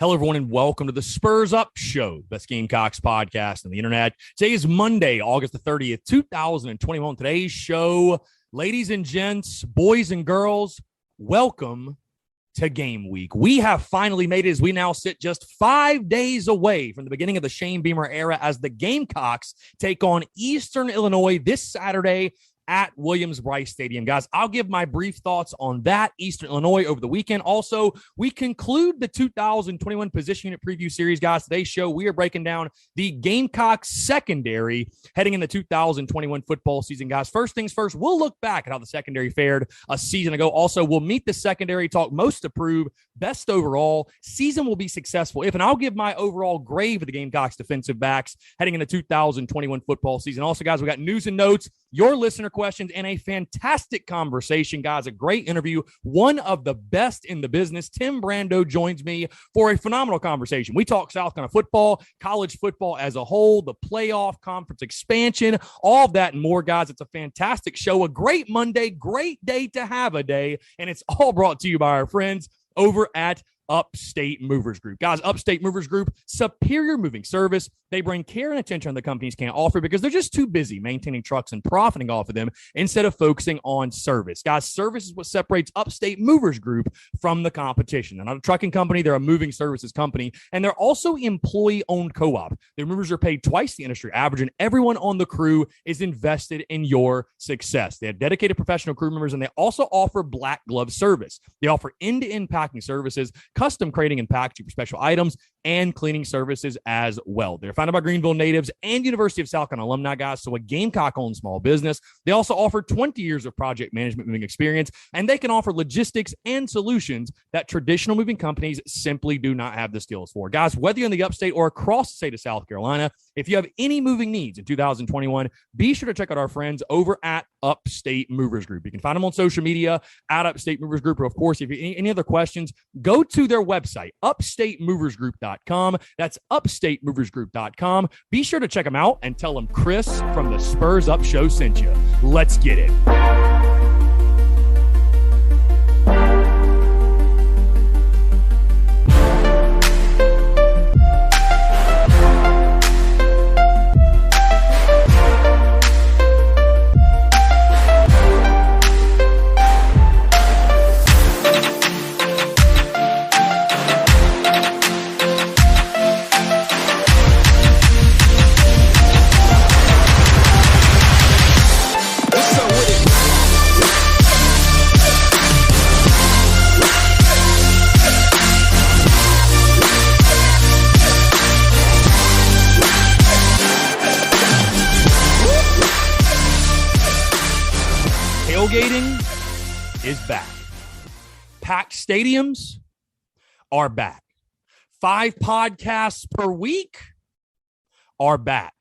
Hello, everyone, and welcome to the Spurs Up Show, best Gamecocks podcast on the internet. Today is Monday, August the 30th, 2021. Today's show, ladies and gents, boys and girls, welcome to game week. We have finally made it as we now sit just 5 days away from the beginning of the Shane Beamer era as the Gamecocks take on Eastern Illinois this Saturday at Williams-Brice Stadium. Guys, I'll give my brief thoughts on that, Eastern Illinois, over the weekend. Also, we conclude the 2021 position unit preview series, guys. Today's show, we are breaking down the Gamecocks secondary heading in the 2021 football season, guys. First things first, we'll look back at how the secondary fared a season ago. Also, we'll meet the secondary, talk most approved, best overall. Season will be successful if, and I'll give my overall grade for the Gamecocks defensive backs heading in the 2021 football season. Also, guys, we got news and notes, your listener questions, and a fantastic conversation, guys. A great interview. One of the best in the business. Tim Brando joins me for a phenomenal conversation. We talk South Carolina football, college football as a whole, the playoff, conference expansion, all of that and more, guys. It's a fantastic show. A great Monday, great day to have a day, and it's all brought to you by our friends over at Upstate Movers Group. Guys, Upstate Movers Group, superior moving service. They bring care and attention the companies can't offer because they're just too busy maintaining trucks and profiting off of them instead of focusing on service. Guys, service is what separates Upstate Movers Group from the competition. They're not a trucking company. They're a moving services company, and they're also employee-owned co-op. Their movers are paid twice the industry average, and everyone on the crew is invested in your success. They have dedicated professional crew members, and they also offer black glove service. They offer end-to-end packing services, custom crating and packaging for special items, and cleaning services as well. They're founded by Greenville natives and University of South Carolina alumni, guys, so a Gamecock-owned small business. They also offer 20 years of project management moving experience, and they can offer logistics and solutions that traditional moving companies simply do not have the skills for. Guys, whether you're in the Upstate or across the state of South Carolina, if you have any moving needs in 2021, be sure to check out our friends over at Upstate Movers Group. You can find them on social media at Upstate Movers Group, or of course, if you have any other questions, go to their website, upstatemoversgroup.com. That's upstatemoversgroup.com. Be sure to check them out and tell them Chris from the Spurs Up Show sent you. Let's get it. Tailgating is back. Packed stadiums are back. 5 podcasts per week are back.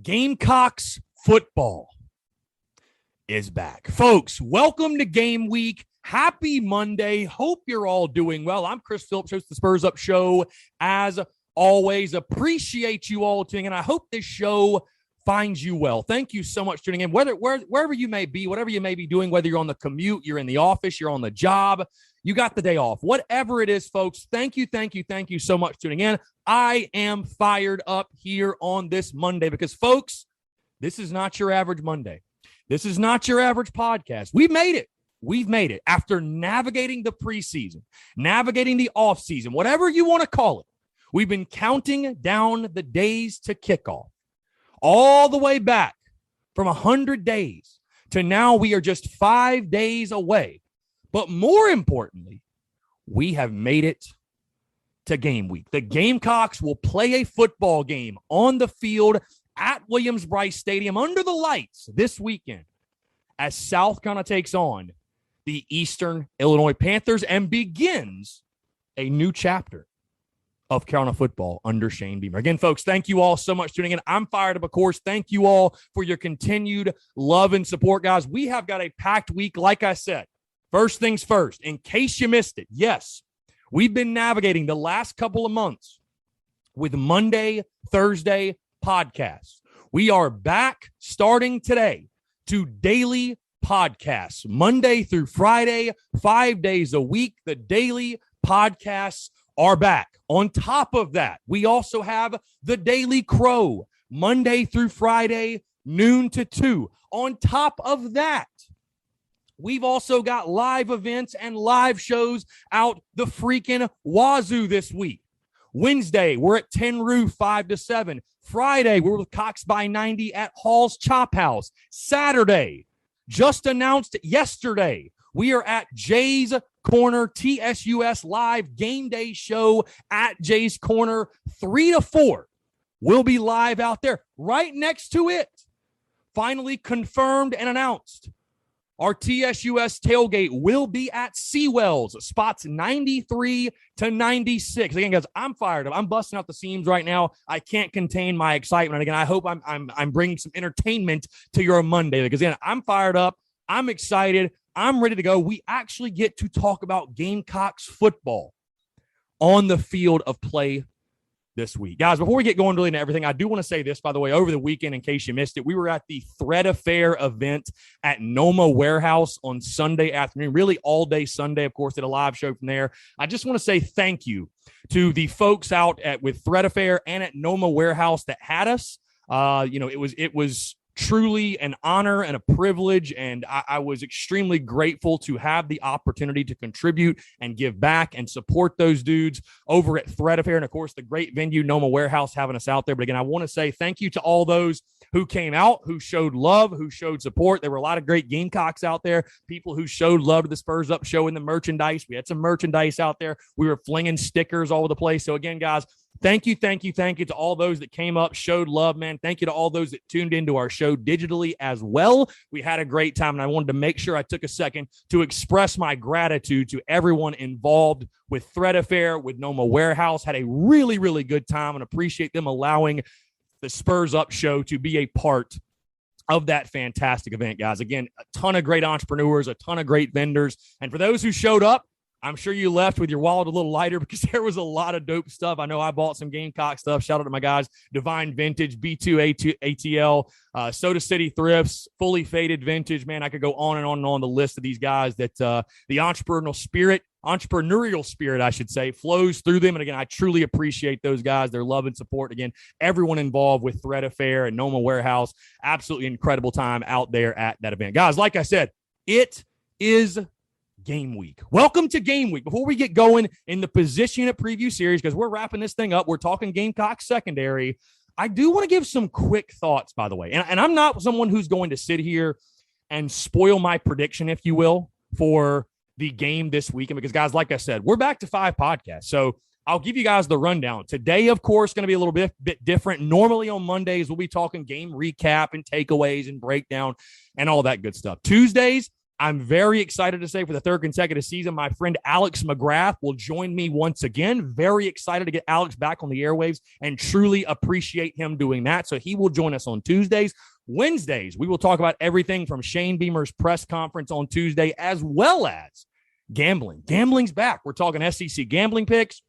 Gamecocks football is back. Folks, welcome to game week. Happy Monday. Hope you're all doing well. I'm Chris Phillips, host of the Spurs Up Show. As always, appreciate you all tuning in. I hope this show finds you well. Thank you so much for tuning in. Wherever you may be, whatever you may be doing, whether you're on the commute, you're in the office, you're on the job, you got the day off, whatever it is, folks, thank you so much for tuning in. I am fired up here on this Monday because, folks, this is not your average Monday. This is not your average podcast. We've made it. We've made it after navigating the preseason, navigating the offseason, whatever you want to call it. We've been counting down the days to kickoff. All the way back from 100 days to now, we are just 5 days away. But more importantly, we have made it to game week. The Gamecocks will play a football game on the field at Williams-Brice Stadium under the lights this weekend as South Carolina takes on the Eastern Illinois Panthers and begins a new chapter of Carolina football under Shane Beamer. Again, folks, thank you all so much for tuning in. I'm fired up, of course. Thank you all for your continued love and support, guys. We have got a packed week, like I said. First things first, in case you missed it, yes, we've been navigating the last couple of months with Monday, Thursday podcasts. We are back starting today to daily podcasts, Monday through Friday, 5 days a week. The daily podcasts are back. On top of that, we also have the Daily Crow, Monday through Friday, noon to 2. On top of that, we've also got live events and live shows out the freaking wazoo this week. Wednesday, we're at Tin Roof 5 to 7. Friday, we're with Cox by 90 at Hall's Chop House. Saturday, just announced yesterday, we are at Jay's Corner TSUS live game day show at Jay's Corner 3 to 4. We'll be live out there. Right next to it, finally confirmed and announced, our TSUS tailgate will be at Seawells, spots 93 to 96. Again, guys, I'm fired up. I'm busting out the seams right now. I can't contain my excitement. And again, I hope I'm bringing some entertainment to your Monday, because again, I'm fired up. I'm excited. I'm ready to go. We actually get to talk about Gamecocks football on the field of play this week. Guys, before we get going really into everything, I do want to say this, by the way, over the weekend, in case you missed it, we were at the Thread Affair event at Noma Warehouse on Sunday afternoon, really all day Sunday. Of course, did a live show from there. I just want to say thank you to the folks out with Thread Affair and at Noma Warehouse that had us. It was truly an honor and a privilege, and I was extremely grateful to have the opportunity to contribute and give back and support those dudes over at Thread Affair, and of course the great venue Noma Warehouse having us out there. But again, I want to say thank you to all those who came out, who showed love, who showed support. There were a lot of great Gamecocks out there, people who showed love to the Spurs Up show in the merchandise. We had some merchandise out there. We were flinging stickers all over the place. So again, guys, thank you to all those that came up, showed love, man. Thank you to all those that tuned into our show digitally as well. We had a great time, and I wanted to make sure I took a second to express my gratitude to everyone involved with Thread Affair, with Noma Warehouse. Had a really, really good time, and appreciate them allowing the Spurs Up show to be a part of that fantastic event, guys. Again, a ton of great entrepreneurs, a ton of great vendors, and for those who showed up, I'm sure you left with your wallet a little lighter, because there was a lot of dope stuff. I know I bought some Gamecock stuff. Shout out to my guys, Divine Vintage, B2 ATL, Soda City Thrifts, Fully Faded Vintage. Man, I could go on and on and on the list of these guys that the entrepreneurial spirit, I should say, flows through them. And again, I truly appreciate those guys, their love and support. Again, everyone involved with Thread Affair and Noma Warehouse, absolutely incredible time out there at that event. Guys, like I said, it is Game Week. Welcome to Game Week. Before we get going in the position at preview series, because we're wrapping this thing up, we're talking Gamecock secondary. I do want to give some quick thoughts, by the way. And I'm not someone who's going to sit here and spoil my prediction, if you will, for the game this weekend, because, guys, like I said, we're back to 5 podcasts. So I'll give you guys the rundown. Today, of course, going to be a little bit different. Normally on Mondays, we'll be talking game recap and takeaways and breakdown and all that good stuff. Tuesdays, I'm very excited to say, for the third consecutive season, my friend Alex McGrath will join me once again. Very excited to get Alex back on the airwaves and truly appreciate him doing that. So he will join us on Tuesdays. Wednesdays, we will talk about everything from Shane Beamer's press conference on Tuesday, as well as gambling. Gambling's back. We're talking SEC gambling picks.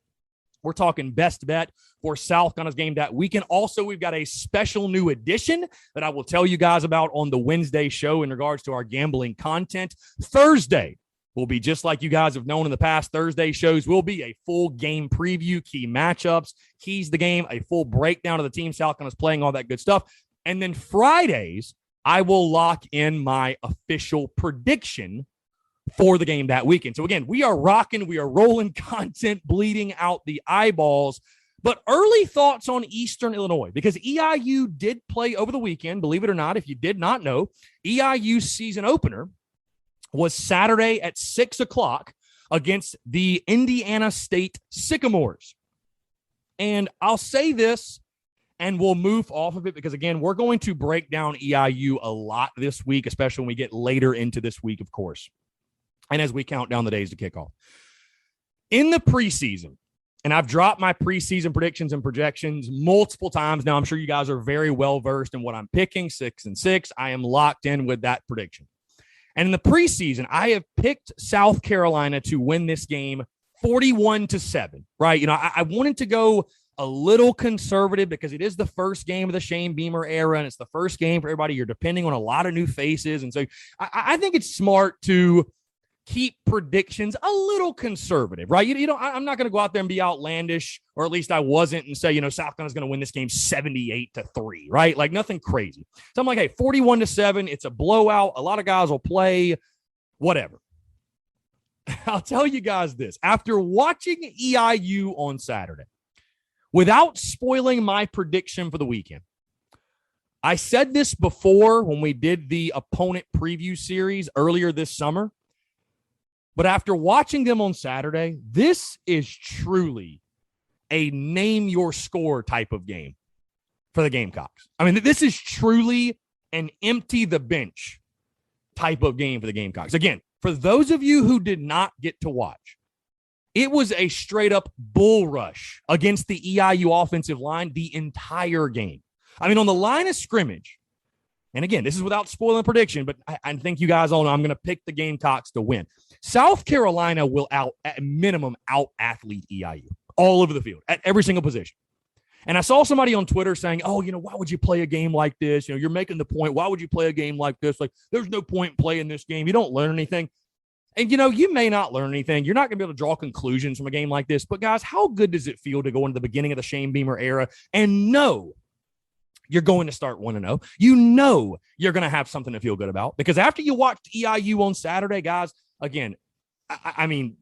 We're talking best bet for South Carolina's game that weekend. Also, we've got a special new edition that I will tell you guys about on the Wednesday show in regards to our gambling content. Thursday will be just like you guys have known in the past. Thursday shows will be a full game preview, key matchups, keys to the game, a full breakdown of the team South Carolina's playing, all that good stuff. And then Fridays, I will lock in my official prediction for the game that weekend. So again, we are rocking, we are rolling content, bleeding out the eyeballs. But early thoughts on Eastern Illinois, because EIU did play over the weekend, believe it or not. If you did not know, EIU's season opener was Saturday at 6 o'clock against the Indiana State Sycamores. And I'll say this, and we'll move off of it, because again, we're going to break down EIU a lot this week, especially when we get later into this week, of course, and as we count down the days to kick off. In the preseason, and I've dropped my preseason predictions and projections multiple times now. I'm sure you guys are very well versed in what I'm picking, 6-6. I am locked in with that prediction. And in the preseason, I have picked South Carolina to win this game 41-7, right? You know, I wanted to go a little conservative because it is the first game of the Shane Beamer era, and it's the first game for everybody. You're depending on a lot of new faces. And so I think it's smart to keep predictions a little conservative, right? I'm not going to go out there and be outlandish, or at least I wasn't, and say, South Carolina's going to win this game 78-3, right? Like nothing crazy. So I'm like, hey, 41-7, it's a blowout. A lot of guys will play, whatever. I'll tell you guys this. After watching EIU on Saturday, without spoiling my prediction for the weekend, I said this before when we did the opponent preview series earlier this summer, but after watching them on Saturday, this is truly a name your score type of game for the Gamecocks. I mean, this is truly an empty the bench type of game for the Gamecocks. Again, for those of you who did not get to watch, it was a straight up bull rush against the EIU offensive line the entire game. I mean, on the line of scrimmage, and again, this is without spoiling the prediction, but I think you guys all know I'm going to pick the Gamecocks to win. South Carolina will at minimum out-athlete EIU all over the field at every single position. And I saw somebody on Twitter saying, why would you play a game like this? You're making the point. Why would you play a game like this? Like, there's no point in playing this game. You don't learn anything. And, you may not learn anything. You're not going to be able to draw conclusions from a game like this. But, guys, how good does it feel to go into the beginning of the Shane Beamer era and know you're going to start 1-0. You're going to have something to feel good about, because after you watched EIU on Saturday, guys, again, I mean,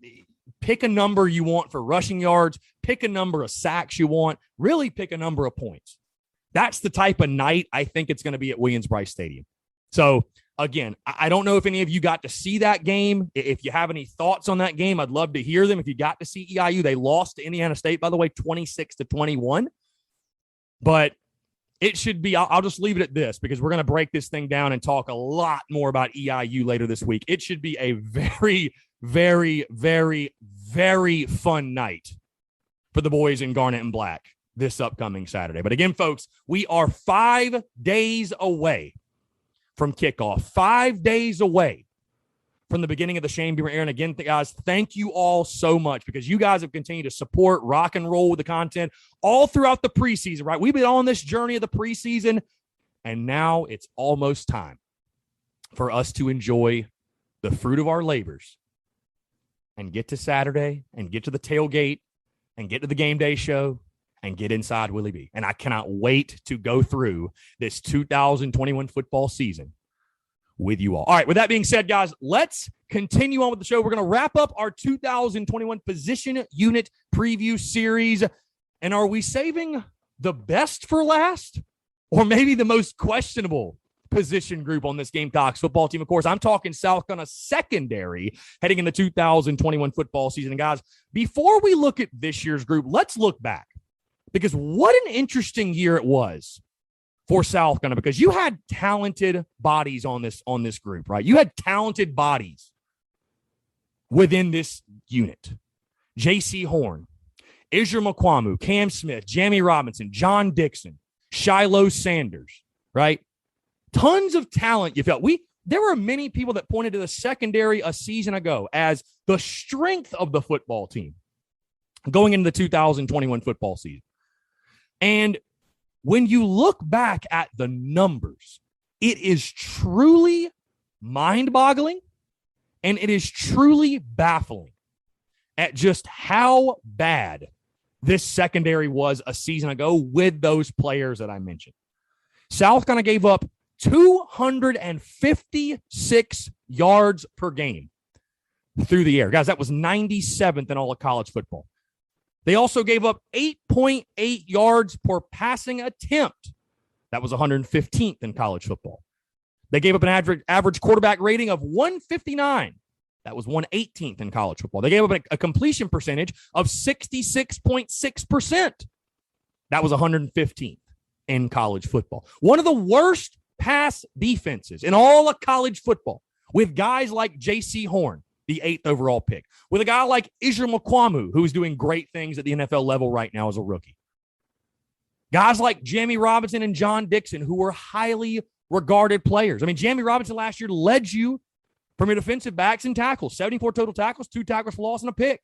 pick a number you want for rushing yards, pick a number of sacks you want, really pick a number of points. That's the type of night I think it's going to be at Williams-Brice Stadium. So, again, I don't know if any of you got to see that game. If you have any thoughts on that game, I'd love to hear them. If you got to see EIU, they lost to Indiana State, by the way, 26-21. But it should be, I'll just leave it at this, because we're going to break this thing down and talk a lot more about EIU later this week. It should be a very, very, very, very fun night for the boys in Garnet and Black this upcoming Saturday. But again, folks, we are 5 days away from kickoff, 5 days away from the beginning of the Shane Beamer era. And again, guys, thank you all so much, because you guys have continued to support, rock and roll with the content all throughout the preseason, right? We've been on this journey of the preseason, and now it's almost time for us to enjoy the fruit of our labors and get to Saturday and get to the tailgate and get to the game day show and get inside Willie B. And I cannot wait to go through this 2021 football season with you all. All right, with that being said, guys, let's continue on with the show. We're going to wrap up our 2021 position unit preview series. And are we saving the best for last, or maybe the most questionable position group on this Gamecocks football team? Of course, I'm talking South Carolina secondary heading in the 2021 football season. And guys, before we look at this year's group, let's look back, because what an interesting year it was for South Carolina, because you had talented bodies on this group, right? You had talented bodies within this unit. J.C. Horn, Israel McQuamu, Cam Smith, Jamie Robinson, John Dixon, Shiloh Sanders, right? Tons of talent you felt. There were many people that pointed to the secondary a season ago as the strength of the football team going into the 2021 football season. And when you look back at the numbers, it is truly mind-boggling, and it is truly baffling at just how bad this secondary was a season ago with those players that I mentioned. South Carolina gave up 256 yards per game through the air. Guys, that was 97th in all of college football. They also gave up 8.8 yards per passing attempt. That was 115th in college football. They gave up an average quarterback rating of 159. That was 118th in college football. They gave up a completion percentage of 66.6%. That was 115th in college football. One of the worst pass defenses in all of college football, with guys like J.C. Horn, the 8th overall pick, with a guy like Israel McQuamu, who's doing great things at the NFL level right now as a rookie. Guys like Jamie Robinson and John Dixon, who were highly regarded players. I mean, Jamie Robinson last year led you from your defensive backs and tackles, 74 total tackles, 2 tackles for loss, and a pick.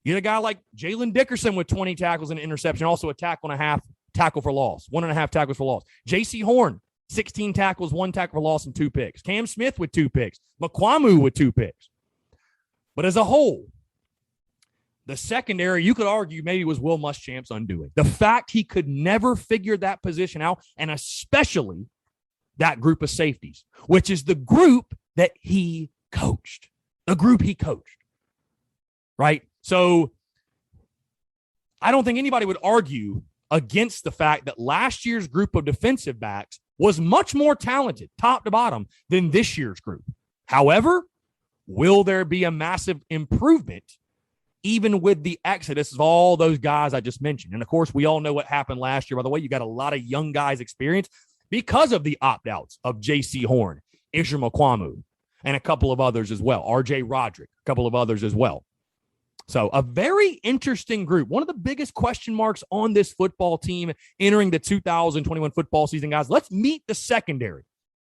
You had a guy like Jalen Dickerson with 20 tackles and an interception, also a tackle and a half tackle for loss, 1.5 tackles for loss. J.C. Horn, 16 tackles, 1 tackle for loss, and 2 picks. Cam Smith with 2 picks. McQuamu with 2 picks. But as a whole, the secondary, you could argue maybe was Will Muschamp's undoing. The fact he could never figure that position out, and especially that group of safeties, which is the group that he coached. The group he coached. Right? So I don't think anybody would argue against the fact that last year's group of defensive backs was much more talented, top to bottom, than this year's group. However, will there be a massive improvement even with the exodus of all those guys I just mentioned? And, of course, we all know what happened last year. By the way, you got a lot of young guys' experience because of the opt-outs of J.C. Horn, Israel McQuamu, and a couple of others as well. R.J. Roderick, a couple of others as well. So a very interesting group. One of the biggest question marks on this football team entering the 2021 football season, guys. Let's meet the secondary,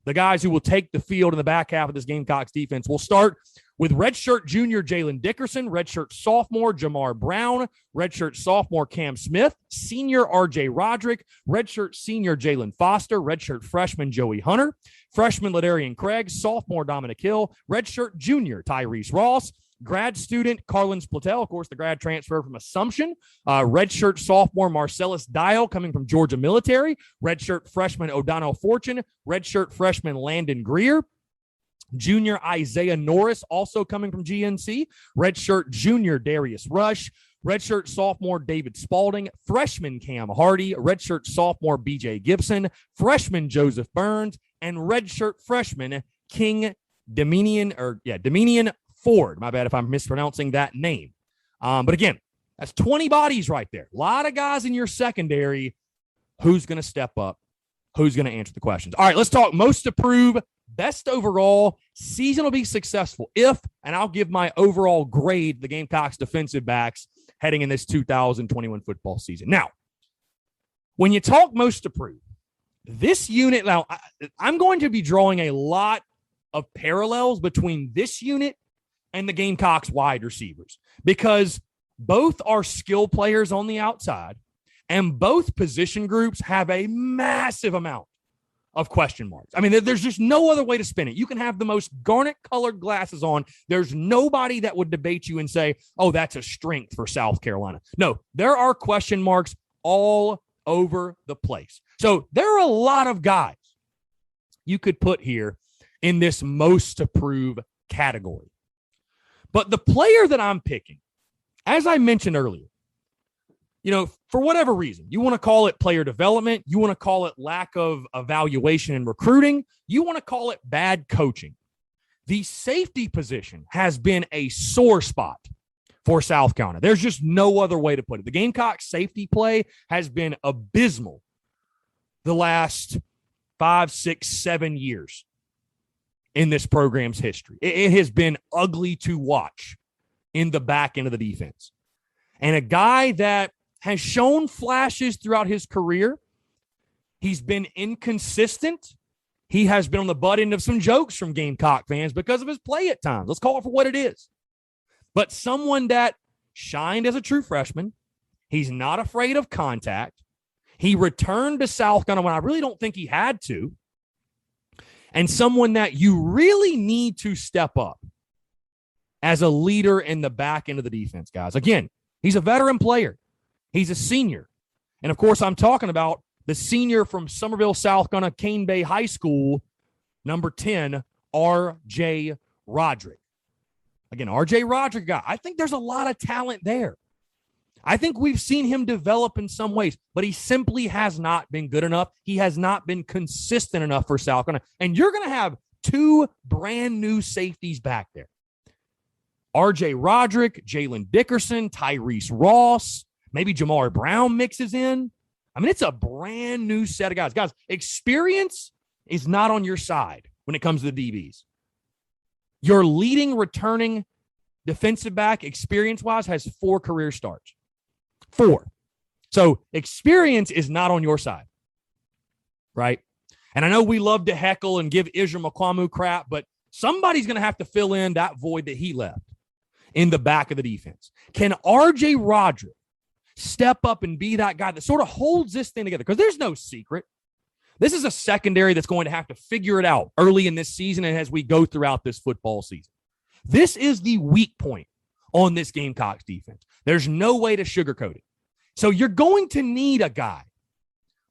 the guys who will take the field in the back half of this Gamecocks defense. We'll start with redshirt junior Jalen Dickerson, redshirt sophomore Jamar Brown, redshirt sophomore Cam Smith, senior R.J. Roderick, redshirt senior Jalen Foster, redshirt freshman Joey Hunter, freshman Ladarian Craig, sophomore Dominic Hill, redshirt junior Tyrese Ross, grad student Carlin Splatel, of course, the grad transfer from Assumption. Redshirt sophomore Marcellus Dial coming from Georgia Military. Redshirt freshman O'Donnell Fortune. Redshirt freshman Landon Greer. Junior Isaiah Norris, also coming from GNC. Redshirt junior Darius Rush. Redshirt sophomore David Spalding. Freshman Cam Hardy. Redshirt sophomore BJ Gibson. Freshman Joseph Burns. And redshirt freshman King Dominion Ford. My bad if I'm mispronouncing that name. But again, that's 20 bodies right there. A lot of guys in your secondary. Who's going to step up? Who's going to answer the questions? All right, let's talk most to prove, best overall. Season will be successful if, and I'll give my overall grade, the Gamecocks defensive backs heading in this 2021 football season. Now, when you talk most to prove, this unit, now I'm going to be drawing a lot of parallels between this unit and the Gamecocks wide receivers, because both are skill players on the outside and both position groups have a massive amount of question marks. I mean, there's just no other way to spin it. You can have the most garnet colored glasses on. There's nobody that would debate you and say, oh, that's a strength for South Carolina. No, there are question marks all over the place. So there are a lot of guys you could put here in this most to prove category. But the player that I'm picking, as I mentioned earlier, for whatever reason, you want to call it player development, you want to call it lack of evaluation and recruiting, you want to call it bad coaching. The safety position has been a sore spot for South Carolina. There's just no other way to put it. The Gamecocks safety play has been abysmal the last 5, 6, 7 years. In this program's history. It has been ugly to watch in the back end of the defense. And a guy that has shown flashes throughout his career. He's been inconsistent. He has been on the butt end of some jokes from Gamecock fans because of his play at times. Let's call it for what it is. But someone that shined as a true freshman. He's not afraid of contact. He returned to South Carolina when I really don't think he had to. And someone that you really need to step up as a leader in the back end of the defense, guys. Again, he's a veteran player. He's a senior. And, of course, I'm talking about the senior from Summerville, South Carolina, Cane Bay High School, number 10, R.J. Roderick. Again, R.J. Roderick guy. I think there's a lot of talent there. I think we've seen him develop in some ways, but he simply has not been good enough. He has not been consistent enough for South Carolina. And you're going to have 2 brand new safeties back there. R.J. Roderick, Jalen Dickerson, Tyrese Ross, maybe Jamar Brown mixes in. I mean, it's a brand new set of guys. Guys, experience is not on your side when it comes to the DBs. Your leading returning defensive back, experience-wise, has 4 career starts. 4. So experience is not on your side, right? And I know we love to heckle and give Israel McQuamu crap, but somebody's going to have to fill in that void that he left in the back of the defense. Can R.J. Roderick step up and be that guy that sort of holds this thing together? Because there's no secret. This is a secondary that's going to have to figure it out early in this season and as we go throughout this football season. This is the weak point on this Gamecocks defense. There's no way to sugarcoat it. So you're going to need a guy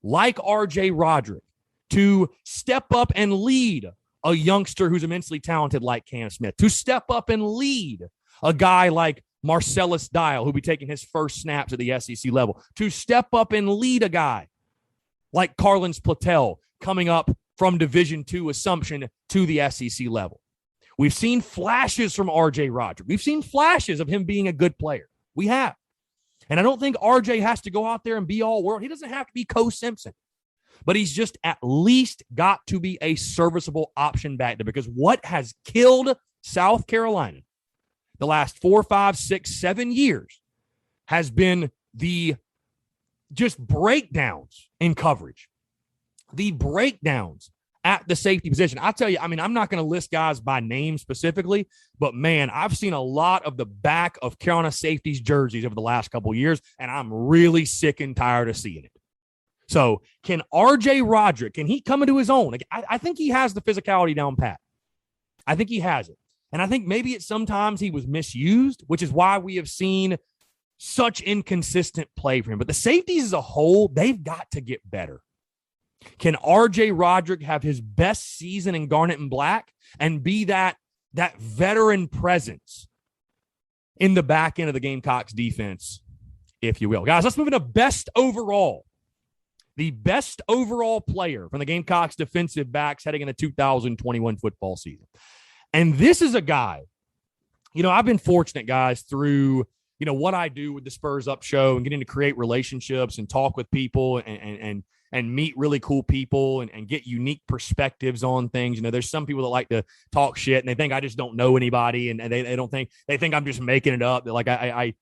like R.J. Roderick to step up and lead a youngster who's immensely talented like Cam Smith, to step up and lead a guy like Marcellus Dial, who'll be taking his first snaps at the SEC level, to step up and lead a guy like Carlins Platel coming up from Division II Assumption to the SEC level. We've seen flashes from R.J. Roderick. We've seen flashes of him being a good player. We have. And I don't think R.J. has to go out there and be all world. He doesn't have to be Co Simpson. But he's just at least got to be a serviceable option back there, because what has killed South Carolina the last 4, 5, 6, 7 years has been the just breakdowns in coverage, the breakdowns at the safety position. I'll tell you, I mean, I'm not going to list guys by name specifically, but man, I've seen a lot of the back of Carolina safeties jerseys over the last couple of years, and I'm really sick and tired of seeing it. So can R.J. Roderick, can he come into his own? Like, I think he has the physicality down pat. I think he has it. And I think maybe sometimes he was misused, which is why we have seen such inconsistent play for him. But the safeties as a whole, they've got to get better. Can R.J. Roderick have his best season in Garnet and Black and be that veteran presence in the back end of the Gamecocks defense, if you will? Guys, let's move into best overall. The best overall player from the Gamecocks defensive backs heading into 2021 football season. And this is a guy, I've been fortunate, guys, through, what I do with the Spurs Up show and getting to create relationships and talk with people and meet really cool people and get unique perspectives on things. There's some people that like to talk shit and they think I just don't know anybody, and they think I'm just making it up. Like I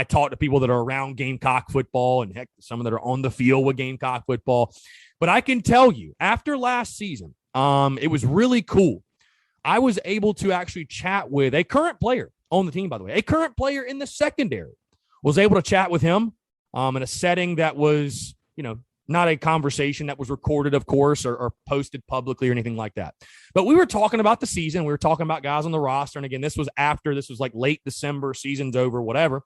talk to people that are around Gamecock football, and heck, some that are on the field with Gamecock football. But I can tell you, after last season, it was really cool. I was able to actually chat with a current player on the team, by the way, a current player in the secondary. Was able to chat with him in a setting that was, not a conversation that was recorded, of course, or posted publicly or anything like that. But we were talking about the season. We were talking about guys on the roster. And again, this was like late December, season's over, whatever.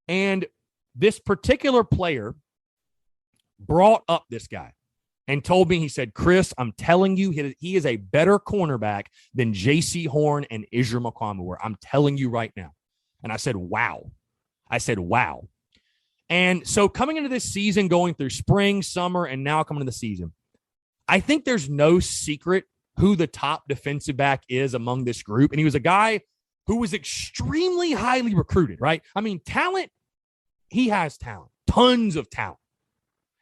And this particular player brought up this guy and told me, he said, Chris, I'm telling you, he is a better cornerback than J.C. Horn and Israel McCollum were. I'm telling you right now. And I said, wow. And so coming into this season, going through spring, summer, and now coming into the season, I think there's no secret who the top defensive back is among this group. And he was a guy who was extremely highly recruited, right? I mean, talent, he has talent, tons of talent.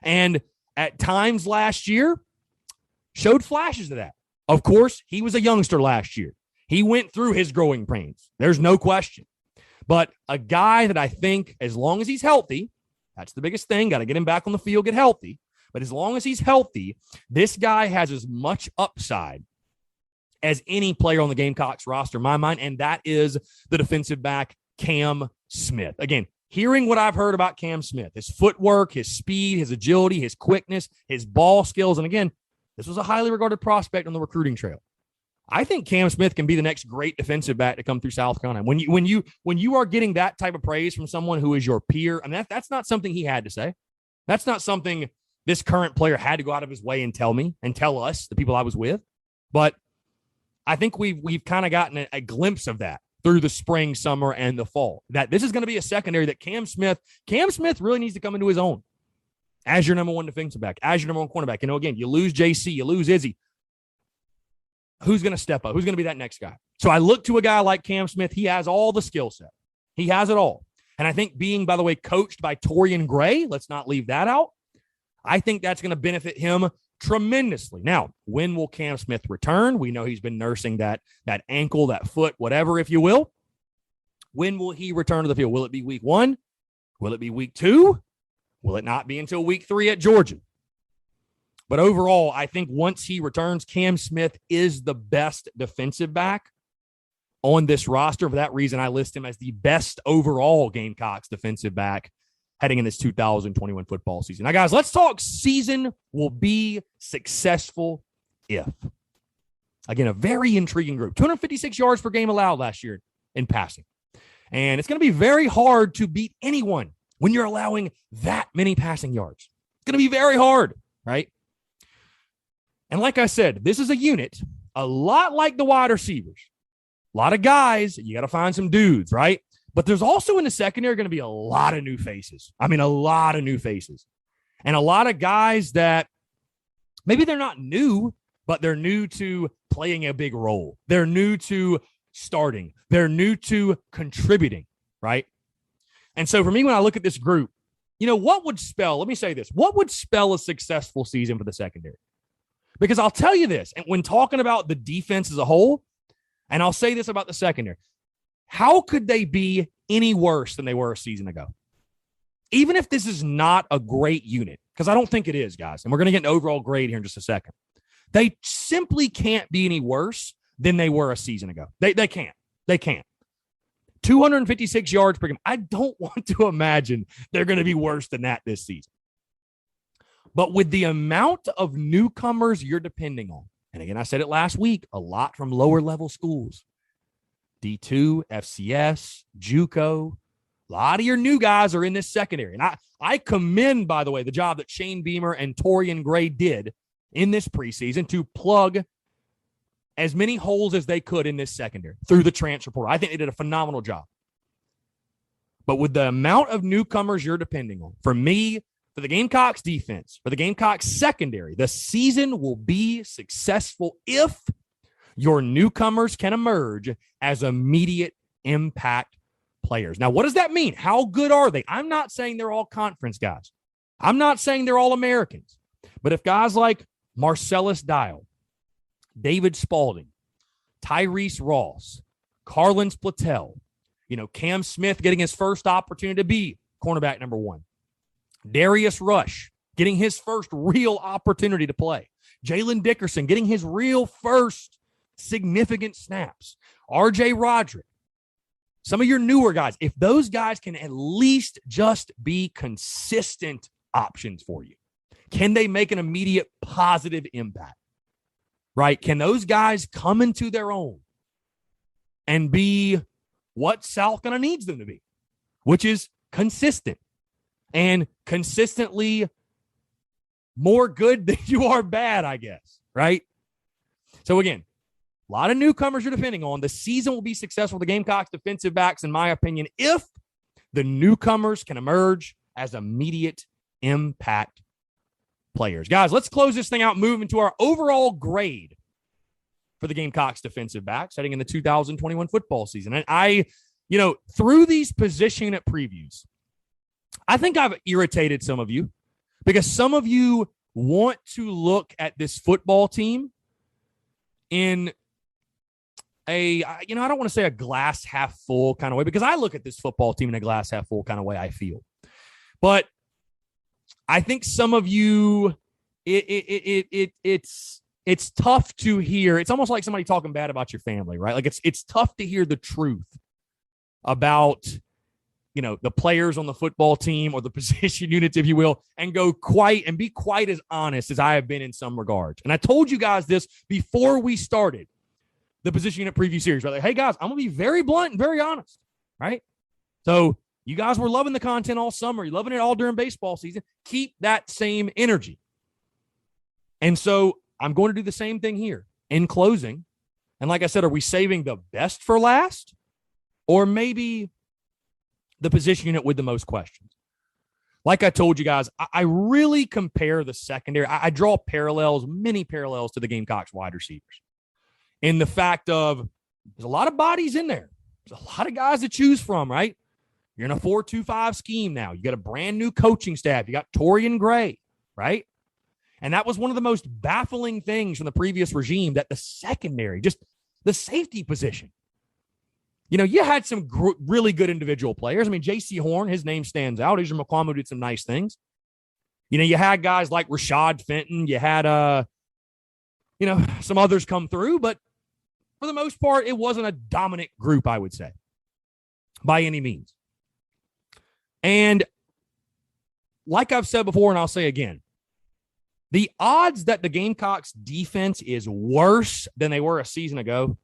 And at times last year, showed flashes of that. Of course, he was a youngster last year. He went through his growing pains. There's no question. But a guy that I think, as long as he's healthy, that's the biggest thing. Got to get him back on the field, get healthy. But as long as he's healthy, this guy has as much upside as any player on the Gamecocks roster, in my mind, and that is the defensive back, Cam Smith. Again, hearing what I've heard about Cam Smith, his footwork, his speed, his agility, his quickness, his ball skills, and again, this was a highly regarded prospect on the recruiting trail. I think Cam Smith can be the next great defensive back to come through South Carolina. When you are getting that type of praise from someone who is your peer, I mean, that's not something he had to say. That's not something this current player had to go out of his way and tell me and tell us, the people I was with. But I think we've kind of gotten a glimpse of that through the spring, summer, and the fall. That this is going to be a secondary that Cam Smith really needs to come into his own as your number one defensive back, as your number one cornerback. Again, you lose JC, you lose Izzy. Who's going to step up? Who's going to be that next guy? So I look to a guy like Cam Smith. He has all the skill set. He has it all. And I think being, by the way, coached by Torian Gray, let's not leave that out, I think that's going to benefit him tremendously. Now, when will Cam Smith return? We know he's been nursing that ankle, that foot, whatever, if you will. When will he return to the field? Will it be week 1? Will it be week 2? Will it not be until week 3 at Georgia? But overall, I think once he returns, Cam Smith is the best defensive back on this roster. For that reason, I list him as the best overall Gamecocks defensive back heading in this 2021 football season. Now, guys, let's talk season will be successful if. Again, a very intriguing group. 256 yards per game allowed last year in passing. And it's going to be very hard to beat anyone when you're allowing that many passing yards. It's going to be very hard, right? And like I said, this is a unit a lot like the wide receivers. A lot of guys, you got to find some dudes, right? But there's also in the secondary going to be a lot of new faces. I mean, a lot of new faces. And a lot of guys that maybe they're not new, but they're new to playing a big role. They're new to starting. They're new to contributing, right? And so for me, when I look at this group, what would spell, let me say this, what would spell a successful season for the secondary? Because I'll tell you this, and when talking about the defense as a whole, and I'll say this about the secondary, how could they be any worse than they were a season ago? Even if this is not a great unit, because I don't think it is, guys, and we're going to get an overall grade here in just a second. They simply can't be any worse than they were a season ago. They can't. They can't. 256 yards per game. I don't want to imagine they're going to be worse than that this season. But with the amount of newcomers you're depending on, and again, I said it last week, a lot from lower level schools, D2, FCS, JUCO, a lot of your new guys are in this secondary. And I commend, by the way, the job that Shane Beamer and Torian Gray did in this preseason to plug as many holes as they could in this secondary through the transfer portal. I think they did a phenomenal job. But with the amount of newcomers you're depending on, for me, for the Gamecocks defense, for the Gamecocks secondary, the season will be successful if your newcomers can emerge as immediate impact players. Now, what does that mean? How good are they? I'm not saying they're all conference guys. I'm not saying they're all Americans. But if guys like Marcellus Dial, David Spalding, Tyrese Ross, Carlin Splatel, Cam Smith getting his first opportunity to be cornerback number 1, Darius Rush getting his first real opportunity to play, Jalen Dickerson getting his real first significant snaps, RJ Roderick, some of your newer guys, if those guys can at least just be consistent options for you, can they make an immediate positive impact? Right? Can those guys come into their own and be what South Carolina needs them to be, which is consistent and consistently more good than you are bad, I guess, right? So again, a lot of newcomers you're depending on. The season will be successful for the Gamecocks defensive backs, in my opinion, if the newcomers can emerge as immediate impact players. Guys, let's close this thing out, move into our overall grade for the Gamecocks defensive backs heading in the 2021 football season. And I, through these position unit previews, I think I've irritated some of you because some of you want to look at this football team in I don't want to say a glass half full kind of way, because I look at this football team in a glass half full kind of way, I feel. But I think some of you, it's tough to hear. It's almost like somebody talking bad about your family, right? Like it's tough to hear the truth about, the players on the football team or the position units, if you will, and be quite as honest as I have been in some regards. And I told you guys this before we started the position unit preview series, right? Like, hey guys, I'm going to be very blunt and very honest, right? So you guys were loving the content all summer. You're loving it all during baseball season. Keep that same energy. And so I'm going to do the same thing here in closing. And like I said, are we saving the best for last? Or maybe the position unit with the most questions? Like I told you guys, I really compare the secondary. I draw many parallels to the Gamecocks wide receivers in the fact of there's a lot of bodies in there. There's a lot of guys to choose from, right? You're in a 4-2-5 scheme now. You got a brand new coaching staff. You got Torian Gray, right? And that was one of the most baffling things from the previous regime, that the secondary, just the safety position. You had some really good individual players. I mean, J.C. Horn, his name stands out. Israel McQuamu did some nice things. You had guys like Rashad Fenton. You had, some others come through. But for the most part, it wasn't a dominant group, I would say, by any means. And like I've said before, and I'll say again, the odds that the Gamecocks defense is worse than they were a season ago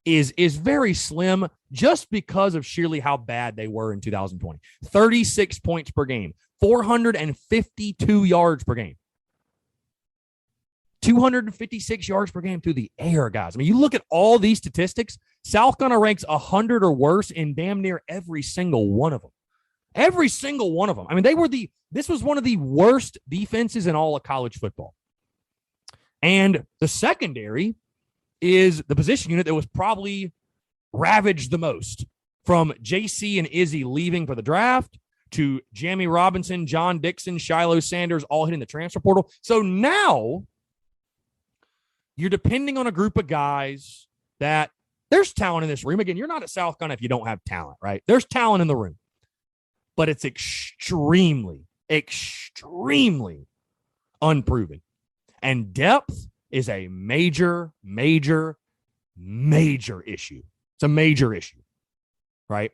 is very slim, just because of sheerly how bad they were in 2020. 36 points per game, 452 yards per game. 256 yards per game through the air, guys. I mean, you look at all these statistics, South Carolina ranks 100 or worse in damn near every single one of them. Every single one of them. I mean, this was one of the worst defenses in all of college football. And the secondary is the position unit that was probably ravaged the most, from JC and Izzy leaving for the draft to Jamie Robinson, John Dixon, Shiloh Sanders, all hitting the transfer portal. So now you're depending on a group of guys that there's talent in this room. Again, you're not at South Carolina if you don't have talent, right? There's talent in the room, but it's extremely, extremely unproven. And depth is a major, major, major issue. It's a major issue, right?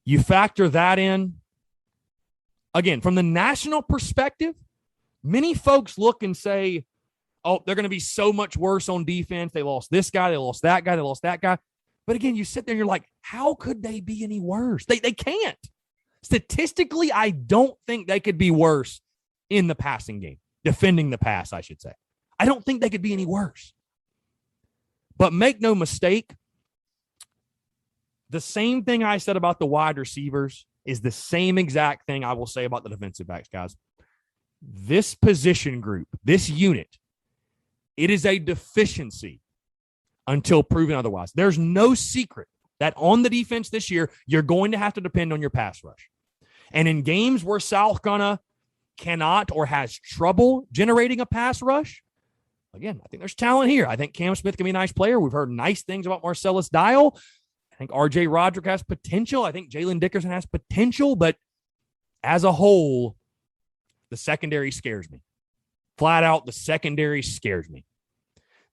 You factor that in. Again, from the national perspective, many folks look and say, oh, they're going to be so much worse on defense. They lost this guy. They lost that guy. They lost that guy. But again, you sit there and you're like, how could they be any worse? They can't. Statistically, I don't think they could be worse in the passing game. Defending the pass, I should say. I don't think they could be any worse. But make no mistake, the same thing I said about the wide receivers is the same exact thing I will say about the defensive backs, guys. This position group, this unit, it is a deficiency until proven otherwise. There's no secret that on the defense this year, you're going to have to depend on your pass rush. And in games where South Carolina cannot or has trouble generating a pass rush, again, I think there's talent here. I think Cam Smith can be a nice player. We've heard nice things about Marcellus Dial. I think R.J. Roderick has potential. I think Jalen Dickerson has potential. But as a whole, the secondary scares me. Flat out, the secondary scares me.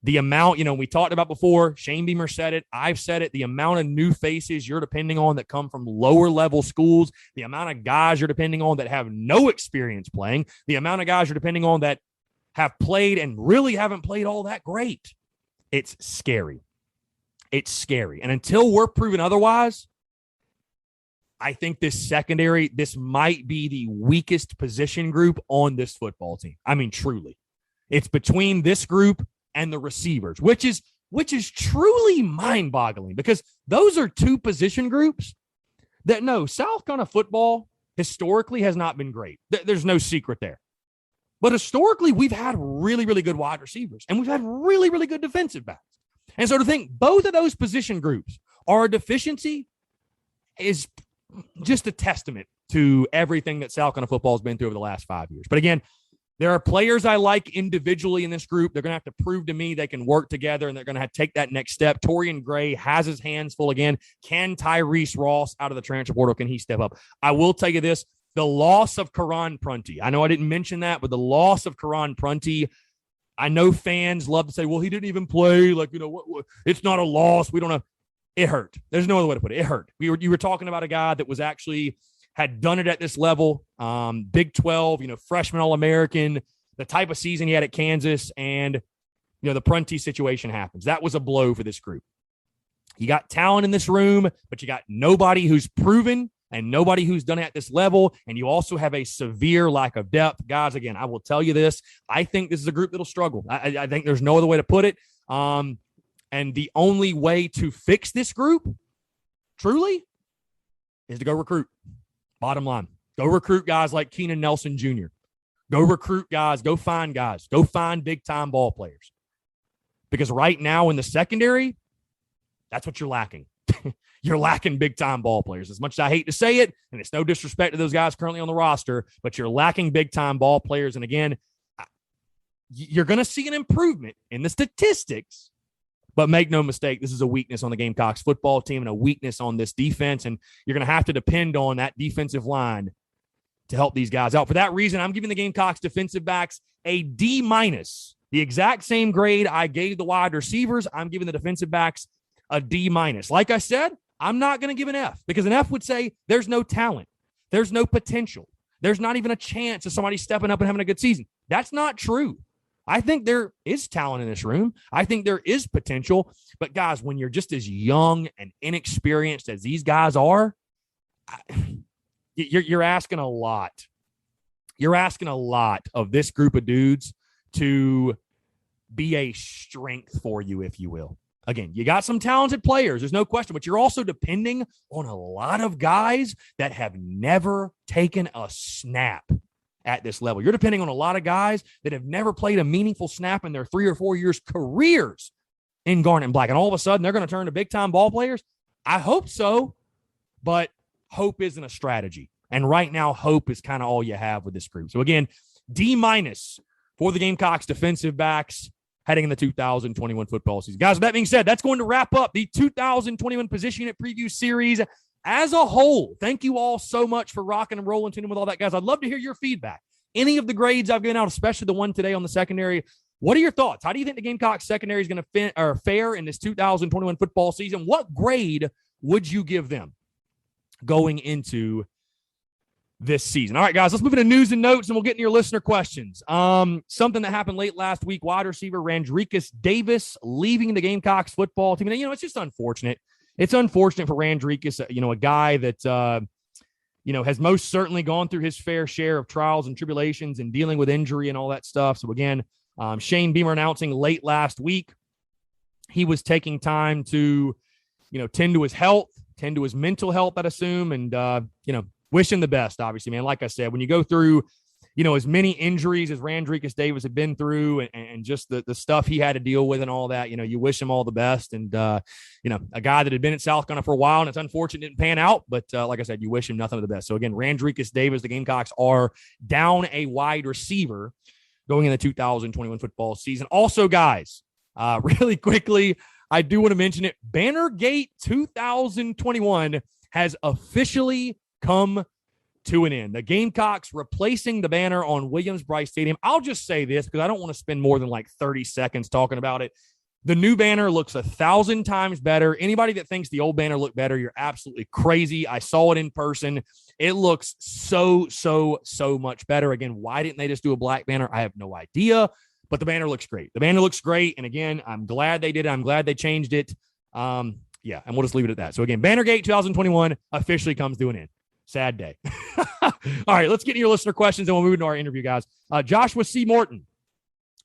The amount, we talked about before, Shane Beamer said it, I've said it, the amount of new faces you're depending on that come from lower level schools, the amount of guys you're depending on that have no experience playing, the amount of guys you're depending on that have played and really haven't played all that great. It's scary. It's scary. And until we're proven otherwise, I think this secondary, this might be the weakest position group on this football team. I mean, truly. It's between this group and the receivers, which is truly mind-boggling, because those are two position groups that, no, South Carolina football historically has not been great. There's no secret there. But historically, we've had really, really good wide receivers, and we've had really, really good defensive backs. And so to think both of those position groups are a deficiency is just a testament to everything that South Carolina football has been through over the last 5 years. But again, there are players I like individually in this group. They're going to have to prove to me they can work together, and they're going to have to take that next step. Torian Gray has his hands full again. Can Tyrese Ross out of the transfer portal, can he step up? I will tell you this, the loss of Karan Prunty. I know I didn't mention that, but the loss of Karan Prunty, I know fans love to say, well, he didn't even play. Like, it's not a loss. We don't know. It hurt. There's no other way to put it. It hurt. You were talking about a guy that was actually had done it at this level, Big 12, freshman All-American, the type of season he had at Kansas, and, the Prunty situation happens. That was a blow for this group. You got talent in this room, but you got nobody who's proven and nobody who's done it at this level, and you also have a severe lack of depth. Guys, again, I will tell you this. I think this is a group that'll struggle. I think there's no other way to put it. And the only way to fix this group, truly, is to go recruit. Bottom line, go recruit guys like Keenan Nelson Jr. Go recruit guys. Go find guys. Go find big-time ball players. Because right now in the secondary, that's what you're lacking. You're lacking big-time ball players. As much as I hate to say it, and it's no disrespect to those guys currently on the roster, but you're lacking big-time ball players. And again, you're going to see an improvement in the statistics. But make no mistake, this is a weakness on the Gamecocks football team and a weakness on this defense, and you're going to have to depend on that defensive line to help these guys out. For that reason, I'm giving the Gamecocks defensive backs a D-, the exact same grade I gave the wide receivers. I'm giving the defensive backs a D-. Like I said, I'm not going to give an F, because an F would say there's no talent. There's no potential. There's not even a chance of somebody stepping up and having a good season. That's not true. I think there is talent in this room. I think there is potential. But, guys, when you're just as young and inexperienced as these guys are, you're asking a lot. You're asking a lot of this group of dudes to be a strength for you, if you will. Again, you got some talented players. There's no question. But you're also depending on a lot of guys that have never taken a snap at this level. You're depending on a lot of guys that have never played a meaningful snap in their 3 or 4 years careers in Garnet and Black. And all of a sudden, they're going to turn to big-time ball players? I hope so, but hope isn't a strategy. And right now, hope is kind of all you have with this group. So, again, D- for the Gamecocks defensive backs heading in the 2021 football season. Guys, with that being said, that's going to wrap up the 2021 Position Unit Preview Series as a whole. Thank you all so much for rocking and rolling, tuning with all that, guys. I'd love to hear your feedback. Any of the grades I've given out, especially the one today on the secondary, what are your thoughts? How do you think the Gamecocks secondary is going to fare in this 2021 football season? What grade would you give them going into this season? All right, guys, let's move into news and notes, and we'll get into your listener questions. Something that happened late last week, wide receiver Roderick Davis leaving the Gamecocks football team. And, it's just unfortunate. It's unfortunate for Roderick, a guy that, has most certainly gone through his fair share of trials and tribulations and dealing with injury and all that stuff. So, again, Shane Beamer announcing late last week he was taking time to, tend to his health, tend to his mental health, I'd assume, and, wish him the best, obviously, man. Like I said, when you go through, as many injuries as Roderick Davis had been through and just the stuff he had to deal with and all that, you wish him all the best. And, a guy that had been at South Carolina for a while, and it's unfortunate it didn't pan out. But like I said, you wish him nothing but the best. So, again, Roderick Davis, the Gamecocks are down a wide receiver going in the 2021 football season. Also, guys, really quickly, I do want to mention it. Bannergate 2021 has officially come to an end. The Gamecocks replacing the banner on Williams-Brice Stadium. I'll just say this because I don't want to spend more than like 30 seconds talking about it. The new banner looks 1,000 times better. Anybody that thinks the old banner looked better, you're absolutely crazy. I saw it in person. It looks so much better. Again, why didn't they just do a black banner? I have no idea, but the banner looks great. The banner looks great. And again, I'm glad they did it. I'm glad they changed it. And we'll just leave it at that. So again, Bannergate 2021 officially comes to an end. Sad day. All right, let's get into your listener questions and we'll move into our interview, guys. Joshua C. Morton,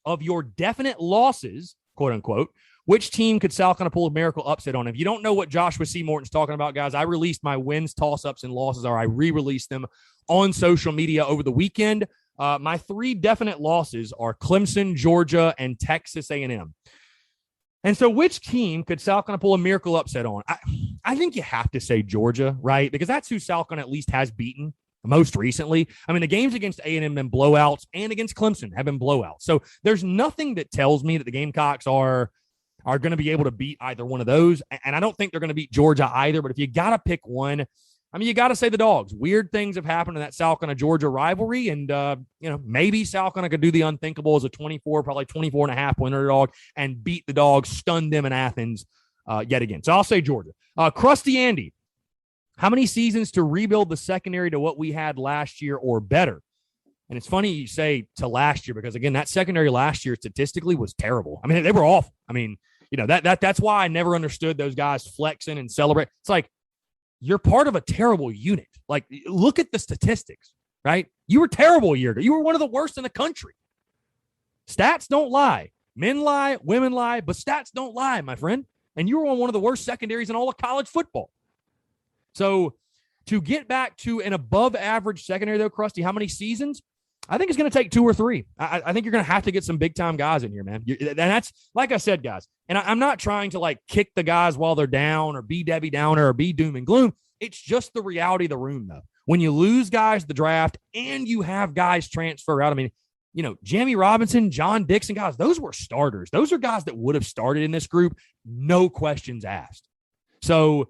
of your definite losses, quote unquote, which team could South Carolina pull a miracle upset on? If you don't know what Joshua C. Morton's talking about, guys, I released my wins, toss-ups, and losses, or I re-released them on social media over the weekend. My 3 definite losses are Clemson, Georgia, and Texas A&M. And so which team could South Carolina pull a miracle upset on? I think you have to say Georgia, right? Because that's who South Carolina at least has beaten most recently. I mean, the games against A&M have been blowouts and against Clemson have been blowouts. So there's nothing that tells me that the Gamecocks are going to be able to beat either one of those. And I don't think they're going to beat Georgia either. But if you got to pick one, I mean, you got to say the Dogs. Weird things have happened in that South Carolina-Georgia rivalry, and, maybe South Carolina could do the unthinkable as a 24.5 point underdog and beat the Dogs, stun them in Athens yet again. So I'll say Georgia. Krusty Andy, how many seasons to rebuild the secondary to what we had last year or better? And it's funny you say to last year because, again, that secondary last year statistically was terrible. I mean, they were awful. I mean, that's why I never understood those guys flexing and celebrate. It's like, you're part of a terrible unit. Like, look at the statistics, right? You were terrible a year ago. You were one of the worst in the country. Stats don't lie. Men lie, women lie, but stats don't lie, my friend. And you were on one of the worst secondaries in all of college football. So to get back to an above average secondary, though, Krusty, how many seasons? I think it's going to take 2 or 3. I think you're going to have to get some big time guys in here, man. And that's, like I said, guys, and I'm not trying to like kick the guys while they're down or be Debbie Downer or be doom and gloom. It's just the reality of the room, though. When you lose guys the draft and you have guys transfer out, I mean, Jamie Robinson, John Dixon, guys, those were starters. Those are guys that would have started in this group, no questions asked. So,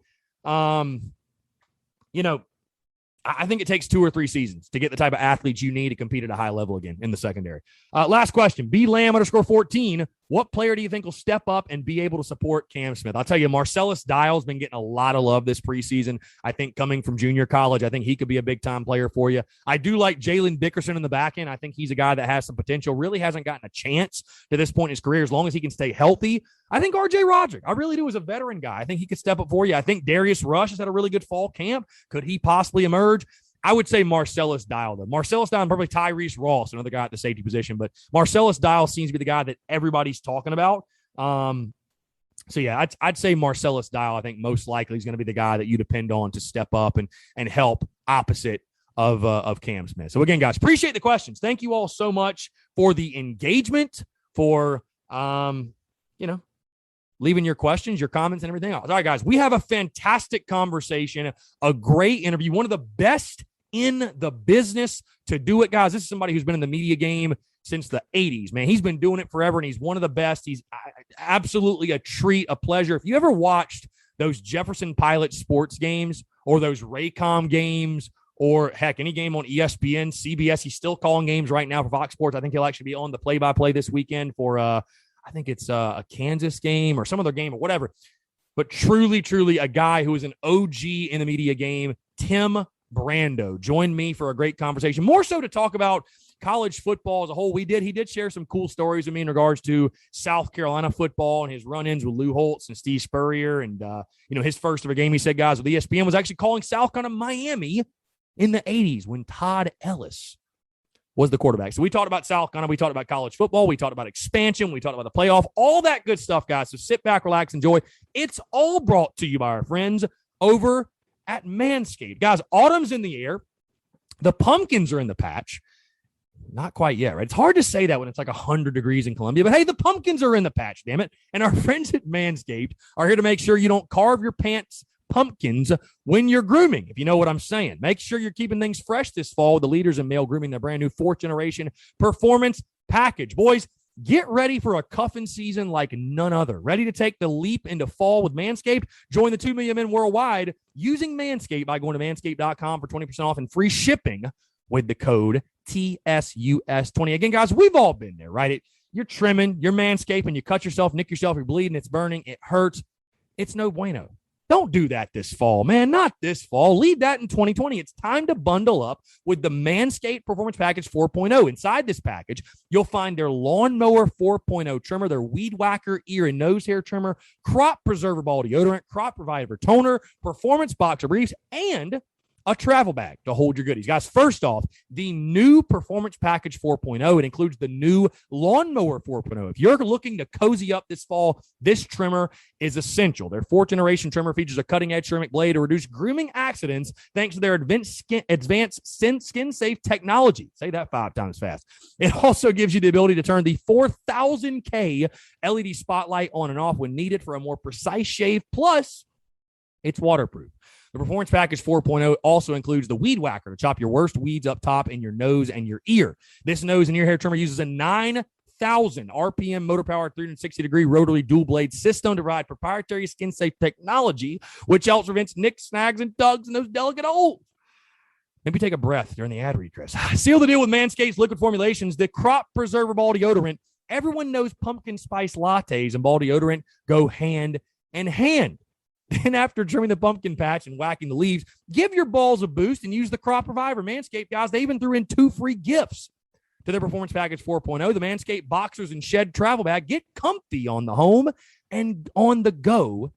I think it takes 2 or 3 seasons to get the type of athletes you need to compete at a high level again in the secondary. Last question. B Lamb _14. What player do you think will step up and be able to support Cam Smith? I'll tell you, Marcellus Dial's been getting a lot of love this preseason. I think coming from junior college, I think he could be a big-time player for you. I do like Jalen Dickerson in the back end. I think he's a guy that has some potential, really hasn't gotten a chance to this point in his career as long as he can stay healthy. I think R.J. Roderick, I really do, as a veteran guy. I think he could step up for you. I think Darius Rush has had a really good fall camp. Could he possibly emerge? I would say Marcellus Dial, though. Marcellus Dial and probably Tyrese Ross, another guy at the safety position. But Marcellus Dial seems to be the guy that everybody's talking about. So, yeah, I'd say Marcellus Dial, I think most likely is going to be the guy that you depend on to step up and help opposite of Cam Smith. So, again, guys, appreciate the questions. Thank you all so much for the engagement, for, leaving your questions, your comments, and everything else. All right, guys, we have a fantastic conversation, a great interview, one of the best in the business to do it, guys. This is somebody who's been in the media game since the 80s, man. He's been doing it forever, and he's one of the best. He's absolutely a treat, a pleasure. If you ever watched those Jefferson Pilot sports games or those Raycom games or, heck, any game on ESPN, CBS, he's still calling games right now for Fox Sports. I think he'll actually be on the play-by-play this weekend for I think it's a Kansas game or some other game or whatever. But truly, truly a guy who is an OG in the media game, Tim Brando, joined me for a great conversation, more so to talk about college football as a whole. He did share some cool stories with me in regards to South Carolina football and his run-ins with Lou Holtz and Steve Spurrier. And, his first of a game, he said, guys, with ESPN was actually calling South Carolina Miami in the 80s when Todd Ellis was the quarterback. So we talked about South Carolina. We talked about college football. We talked about expansion. We talked about the playoff, all that good stuff, guys. So sit back, relax, enjoy. It's all brought to you by our friends over at Manscaped. Guys, autumn's in the air. The pumpkins are in the patch. Not quite yet, right? It's hard to say that when it's like 100 degrees in Columbia, but hey, the pumpkins are in the patch, damn it. And our friends at Manscaped are here to make sure you don't carve your pants pumpkins when you're grooming, if you know what I'm saying. Make sure you're keeping things fresh this fall with the leaders in male grooming, their brand new 4th generation performance package. Boys, get ready for a cuffing season like none other. Ready to take the leap into fall with Manscaped? Join the 2 million men worldwide using Manscaped by going to manscaped.com for 20% off and free shipping with the code TSUS20. Again, guys, we've all been there, right? You're trimming, you're manscaping, you cut yourself, nick yourself, you're bleeding, it's burning, it hurts. It's no bueno. Don't do that this fall, man. Not this fall. Leave that in 2020. It's time to bundle up with the Manscaped Performance Package 4.0. Inside this package, you'll find their Lawnmower 4.0 trimmer, their Weed Whacker ear and nose hair trimmer, Crop Preserver ball deodorant, Crop Reviver toner, Performance boxer briefs, and a travel bag to hold your goodies. Guys, first off, the new Performance Package 4.0, it includes the new Lawnmower 4.0. If you're looking to cozy up this fall, this trimmer is essential. Their 4th generation trimmer features a cutting-edge ceramic blade to reduce grooming accidents thanks to their advanced skin-safe technology. Say that 5 times fast. It also gives you the ability to turn the 4000K LED spotlight on and off when needed for a more precise shave. Plus, it's waterproof. The Performance Package 4.0 also includes the Weed Whacker to chop your worst weeds up top in your nose and your ear. This nose and ear hair trimmer uses a 9,000 RPM motor-powered 360-degree rotary dual-blade system to provide proprietary skin-safe technology, which helps prevent nicks, snags, and tugs in those delicate holes. Maybe take a breath during the ad read, Chris. Seal the deal with Manscaped's liquid formulations, the Crop Preserver ball deodorant. Everyone knows pumpkin spice lattes and ball deodorant go hand in hand. Then after trimming the pumpkin patch and whacking the leaves, give your balls a boost and use the Crop Reviver. Manscaped, guys, they even threw in 2 free gifts to their Performance Package 4.0, the Manscaped Boxers and Shed Travel Bag. Get comfy on the home and on the go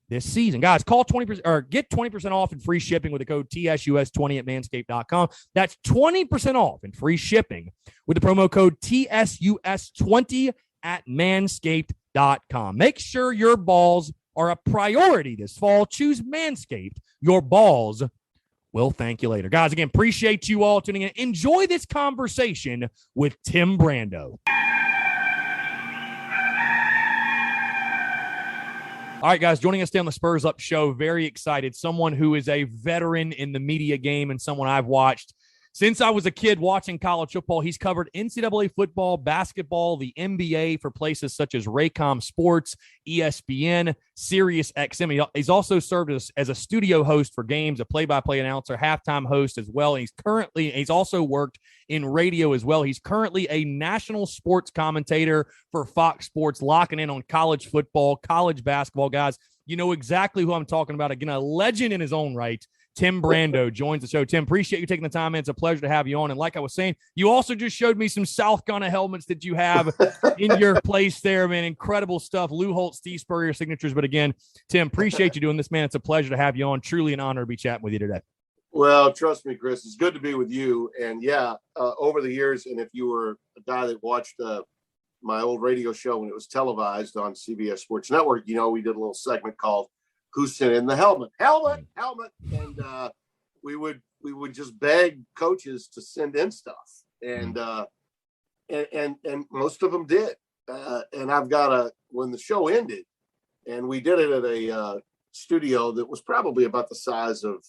this season. Guys, call 20% or get 20% off and free shipping with the code TSUS20 at manscaped.com. That's 20% off and free shipping with the promo code TSUS20 at manscaped.com. Make sure your balls are a priority this fall. Choose Manscaped. Your balls will thank you later. Guys, again, appreciate you all tuning in. Enjoy this conversation with Tim Brando. All right, guys, joining us today on the Spurs Up show, very excited. Someone who is a veteran in the media game and someone I've watched Since I was a kid watching college football, he's covered NCAA football, basketball, the NBA for places such as Raycom Sports, ESPN, Sirius XM. He's also served as a studio host for games, a play-by-play announcer, halftime host as well. And he's also worked in radio as well. He's currently a national sports commentator for Fox Sports, locking in on college football, college basketball. Guys, you know exactly who I'm talking about. Again, a legend in his own right. Tim Brando joins the show. Tim, appreciate you taking the time, man. It's a pleasure to have you on. And like I was saying, you also just showed me some South Carolina helmets that you have in your place there, man. Incredible stuff. Lou Holtz, Steve Spurrier signatures. But again, Tim, appreciate you doing this, man. It's a pleasure to have you on. Truly an honor to be chatting with you today. Well, trust me, Chris, it's good to be with you. And yeah, over the years, and if you were a guy that watched my old radio show when it was televised on CBS Sports Network, you know, we did a little segment called "Who Sent in the Helmet?" And we would just beg coaches to send in stuff, and most of them did. And I've got when the show ended, and we did it at a studio that was probably about the size of,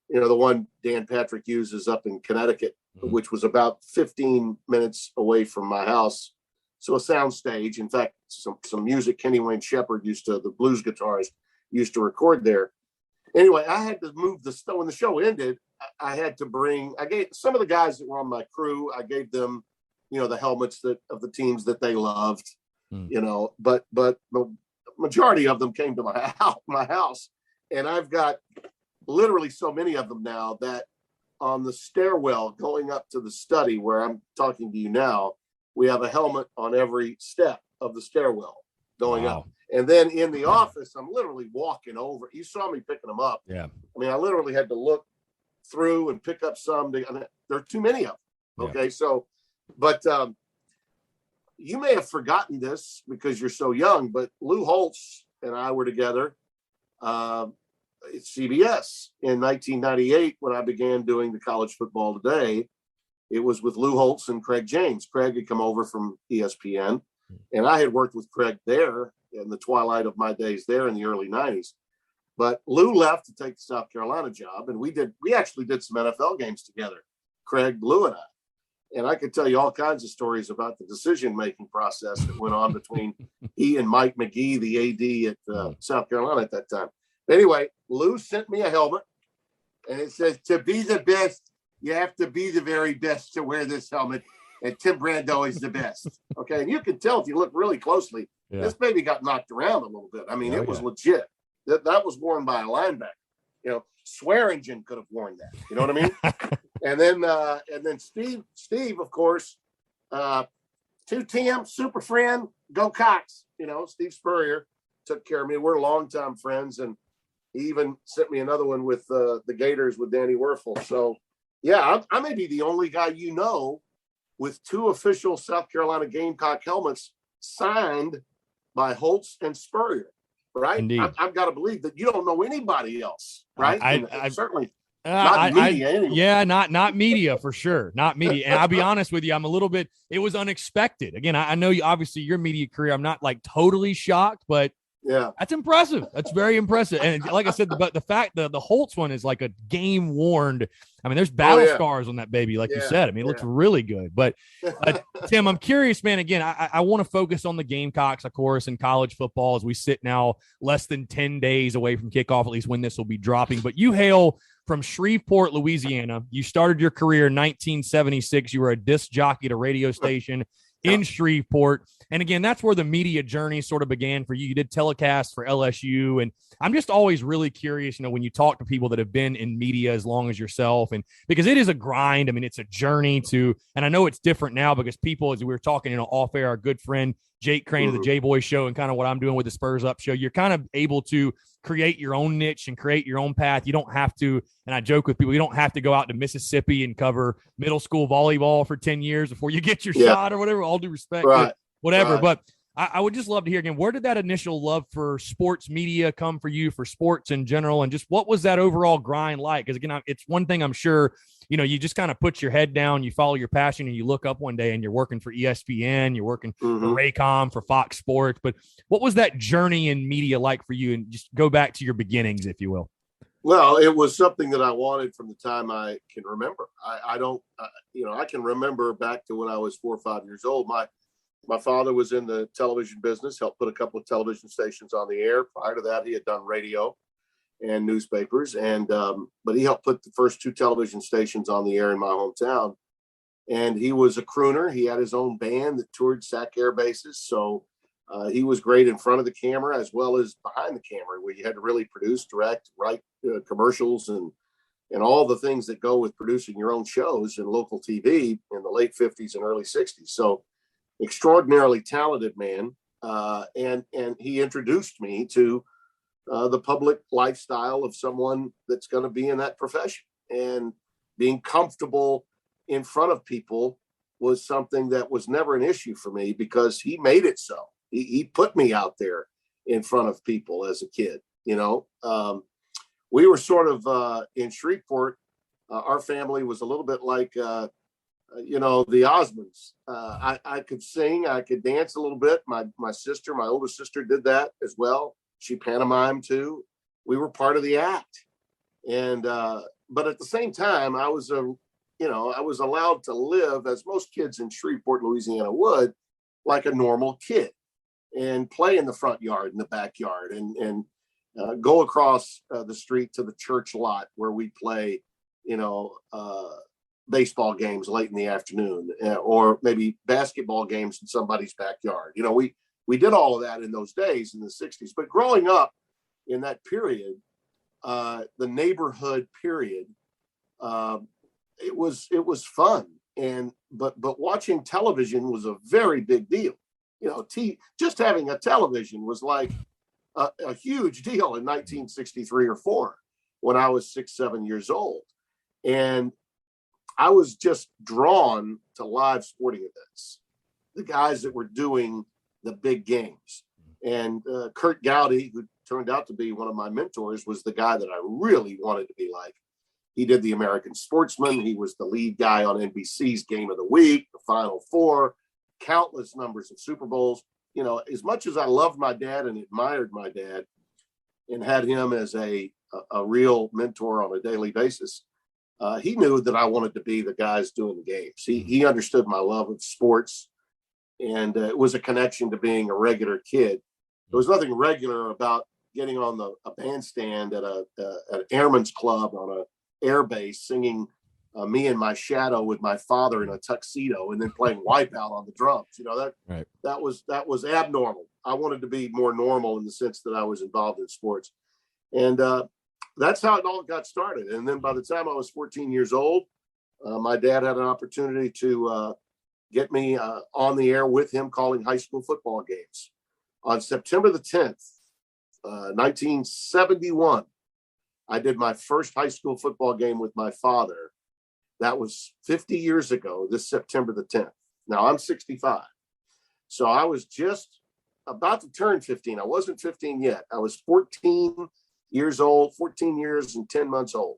you know, the one Dan Patrick uses up in Connecticut, which was about 15 minutes away from my house. So a sound stage. In fact, some music Kenny Wayne Shepherd the blues guitarist used to record there. Anyway, I had to move when the show ended, I gave some of the guys that were on my crew, I gave them, you know, the helmets of the teams that they loved, you know, but the majority of them came to my house. And I've got literally so many of them now that on the stairwell going up to the study where I'm talking to you now, we have a helmet on every step of the stairwell going up. And then in the office, I'm literally walking over. You saw me picking them up. Yeah. I mean, I literally had to look through and pick up some. There are too many of them. Okay. Yeah. So, but you may have forgotten this because you're so young, but Lou Holtz and I were together at CBS in 1998 when I began doing the College Football Today. It was with Lou Holtz and Craig James. Craig had come over from ESPN, and I had worked with Craig there in the twilight of my days there in the early 90s. But Lou left to take the South Carolina job, and we actually did some NFL games together, Craig, Lou, and I. And I could tell you all kinds of stories about the decision-making process that went on between he and Mike McGee, the AD at South Carolina at that time. But anyway, Lou sent me a helmet, and it says, "To be the best, you have to be the very best to wear this helmet. And Tim Brando is the best." Okay. And you can tell if you look really closely, this baby got knocked around a little bit. I mean, it was legit. That was worn by a linebacker. You know, Swearingen could have worn that. You know what I mean? and then Steve, of course, two Tim, super friend, go Cox. You know, Steve Spurrier took care of me. We're longtime friends, and he even sent me another one with the Gators with Danny Werfel. So, yeah, I may be the only guy you know with two official South Carolina Gamecock helmets signed by Holtz and Spurrier, right? Indeed. I've got to believe that you don't know anybody else, right? I certainly not media anyway. Yeah, not media for sure. Not media. And I'll be honest with you, it was unexpected. Again, I know obviously your media career, I'm not like totally shocked, but yeah, that's impressive. That's very impressive. And like I said, the fact the Holtz one is like a game warned. I mean, there's battle scars on that baby, like you said. I mean, it looks really good. But Tim, I'm curious, man. Again, I want to focus on the Gamecocks, of course, in college football as we sit now less than 10 days away from kickoff, at least when this will be dropping. But you hail from Shreveport, Louisiana. You started your career in 1976. You were a disc jockey at a radio station in Shreveport. And again, that's where the media journey sort of began for you. You did telecasts for LSU. And I'm just always really curious, you know, when you talk to people that have been in media as long as yourself, and because it is a grind. I mean, it's a journey and I know it's different now because people, as we were talking, you know, off air, our good friend Jake Crane of the J-Boy Show and kind of what I'm doing with the Spurs Up Show, you're kind of able to create your own niche and create your own path. You don't have to, and I joke with people, you don't have to go out to Mississippi and cover middle school volleyball for 10 years before you get your shot or whatever, all due respect, whatever. But I would just love to hear again, where did that initial love for sports media come for you, for sports in general? And just what was that overall grind like? Because again, it's one thing I'm sure, you know, you just kind of put your head down, you follow your passion, and you look up one day and you're working for ESPN, you're working for Raycom, for Fox Sports. But what was that journey in media like for you? And just go back to your beginnings, if you will. Well, it was something that I wanted from the time I can remember. I can remember back to when I was 4 or 5 years old. My father was in the television business, helped put a couple of television stations on the air. Prior to that, he had done radio and newspapers, but he helped put the first 2 television stations on the air in my hometown. And he was a crooner. He had his own band that toured SAC air bases, so he was great in front of the camera as well as behind the camera, where you had to really produce, direct, write commercials, and all the things that go with producing your own shows in local TV in the late 50s and early 60s. So extraordinarily talented man. And he introduced me to the public lifestyle of someone that's going to be in that profession, and being comfortable in front of people was something that was never an issue for me, because he made it so. He put me out there in front of people as a kid. We were sort of in Shreveport. Our family was a little bit like, the Osmonds. I could sing, I could dance a little bit. My oldest sister did that as well. She pantomimed too. We were part of the act. And, but at the same time, I was allowed to live, as most kids in Shreveport, Louisiana would, like a normal kid, and play in the front yard and the backyard, and go across the street to the church lot where we play, baseball games late in the afternoon, or maybe basketball games in somebody's backyard. We did all of that in those days in the 60s. But growing up in that period, the neighborhood period, it was fun. But watching television was a very big deal. Just having a television was like a huge deal in 1963 or 4, when I was 6, 7 years old. And I was just drawn to live sporting events, the guys that were doing the big games. And Kurt Gowdy, who turned out to be one of my mentors, was the guy that I really wanted to be like. He did the American Sportsman. He was the lead guy on NBC's Game of the Week, the Final Four, countless numbers of Super Bowls. As much as I loved my dad and admired my dad and had him as a real mentor on a daily basis, he knew that I wanted to be the guys doing the games. He understood my love of sports, and it was a connection to being a regular kid. There was nothing regular about getting on a bandstand at an airman's club on a air base, singing Me and My Shadow with my father in a tuxedo, and then playing Wipeout on the drums. Right. That was abnormal. I wanted to be more normal in the sense that I was involved in sports. And that's how it all got started. And then by the time I was 14 years old, my dad had an opportunity to get me on the air with him, calling high school football games. On September the 10th, 1971, I did my first high school football game with my father. That was 50 years ago, this September the 10th. Now I'm 65. So I was just about to turn 15. I wasn't 15 yet. I was 14 years old, 14 years and 10 months old,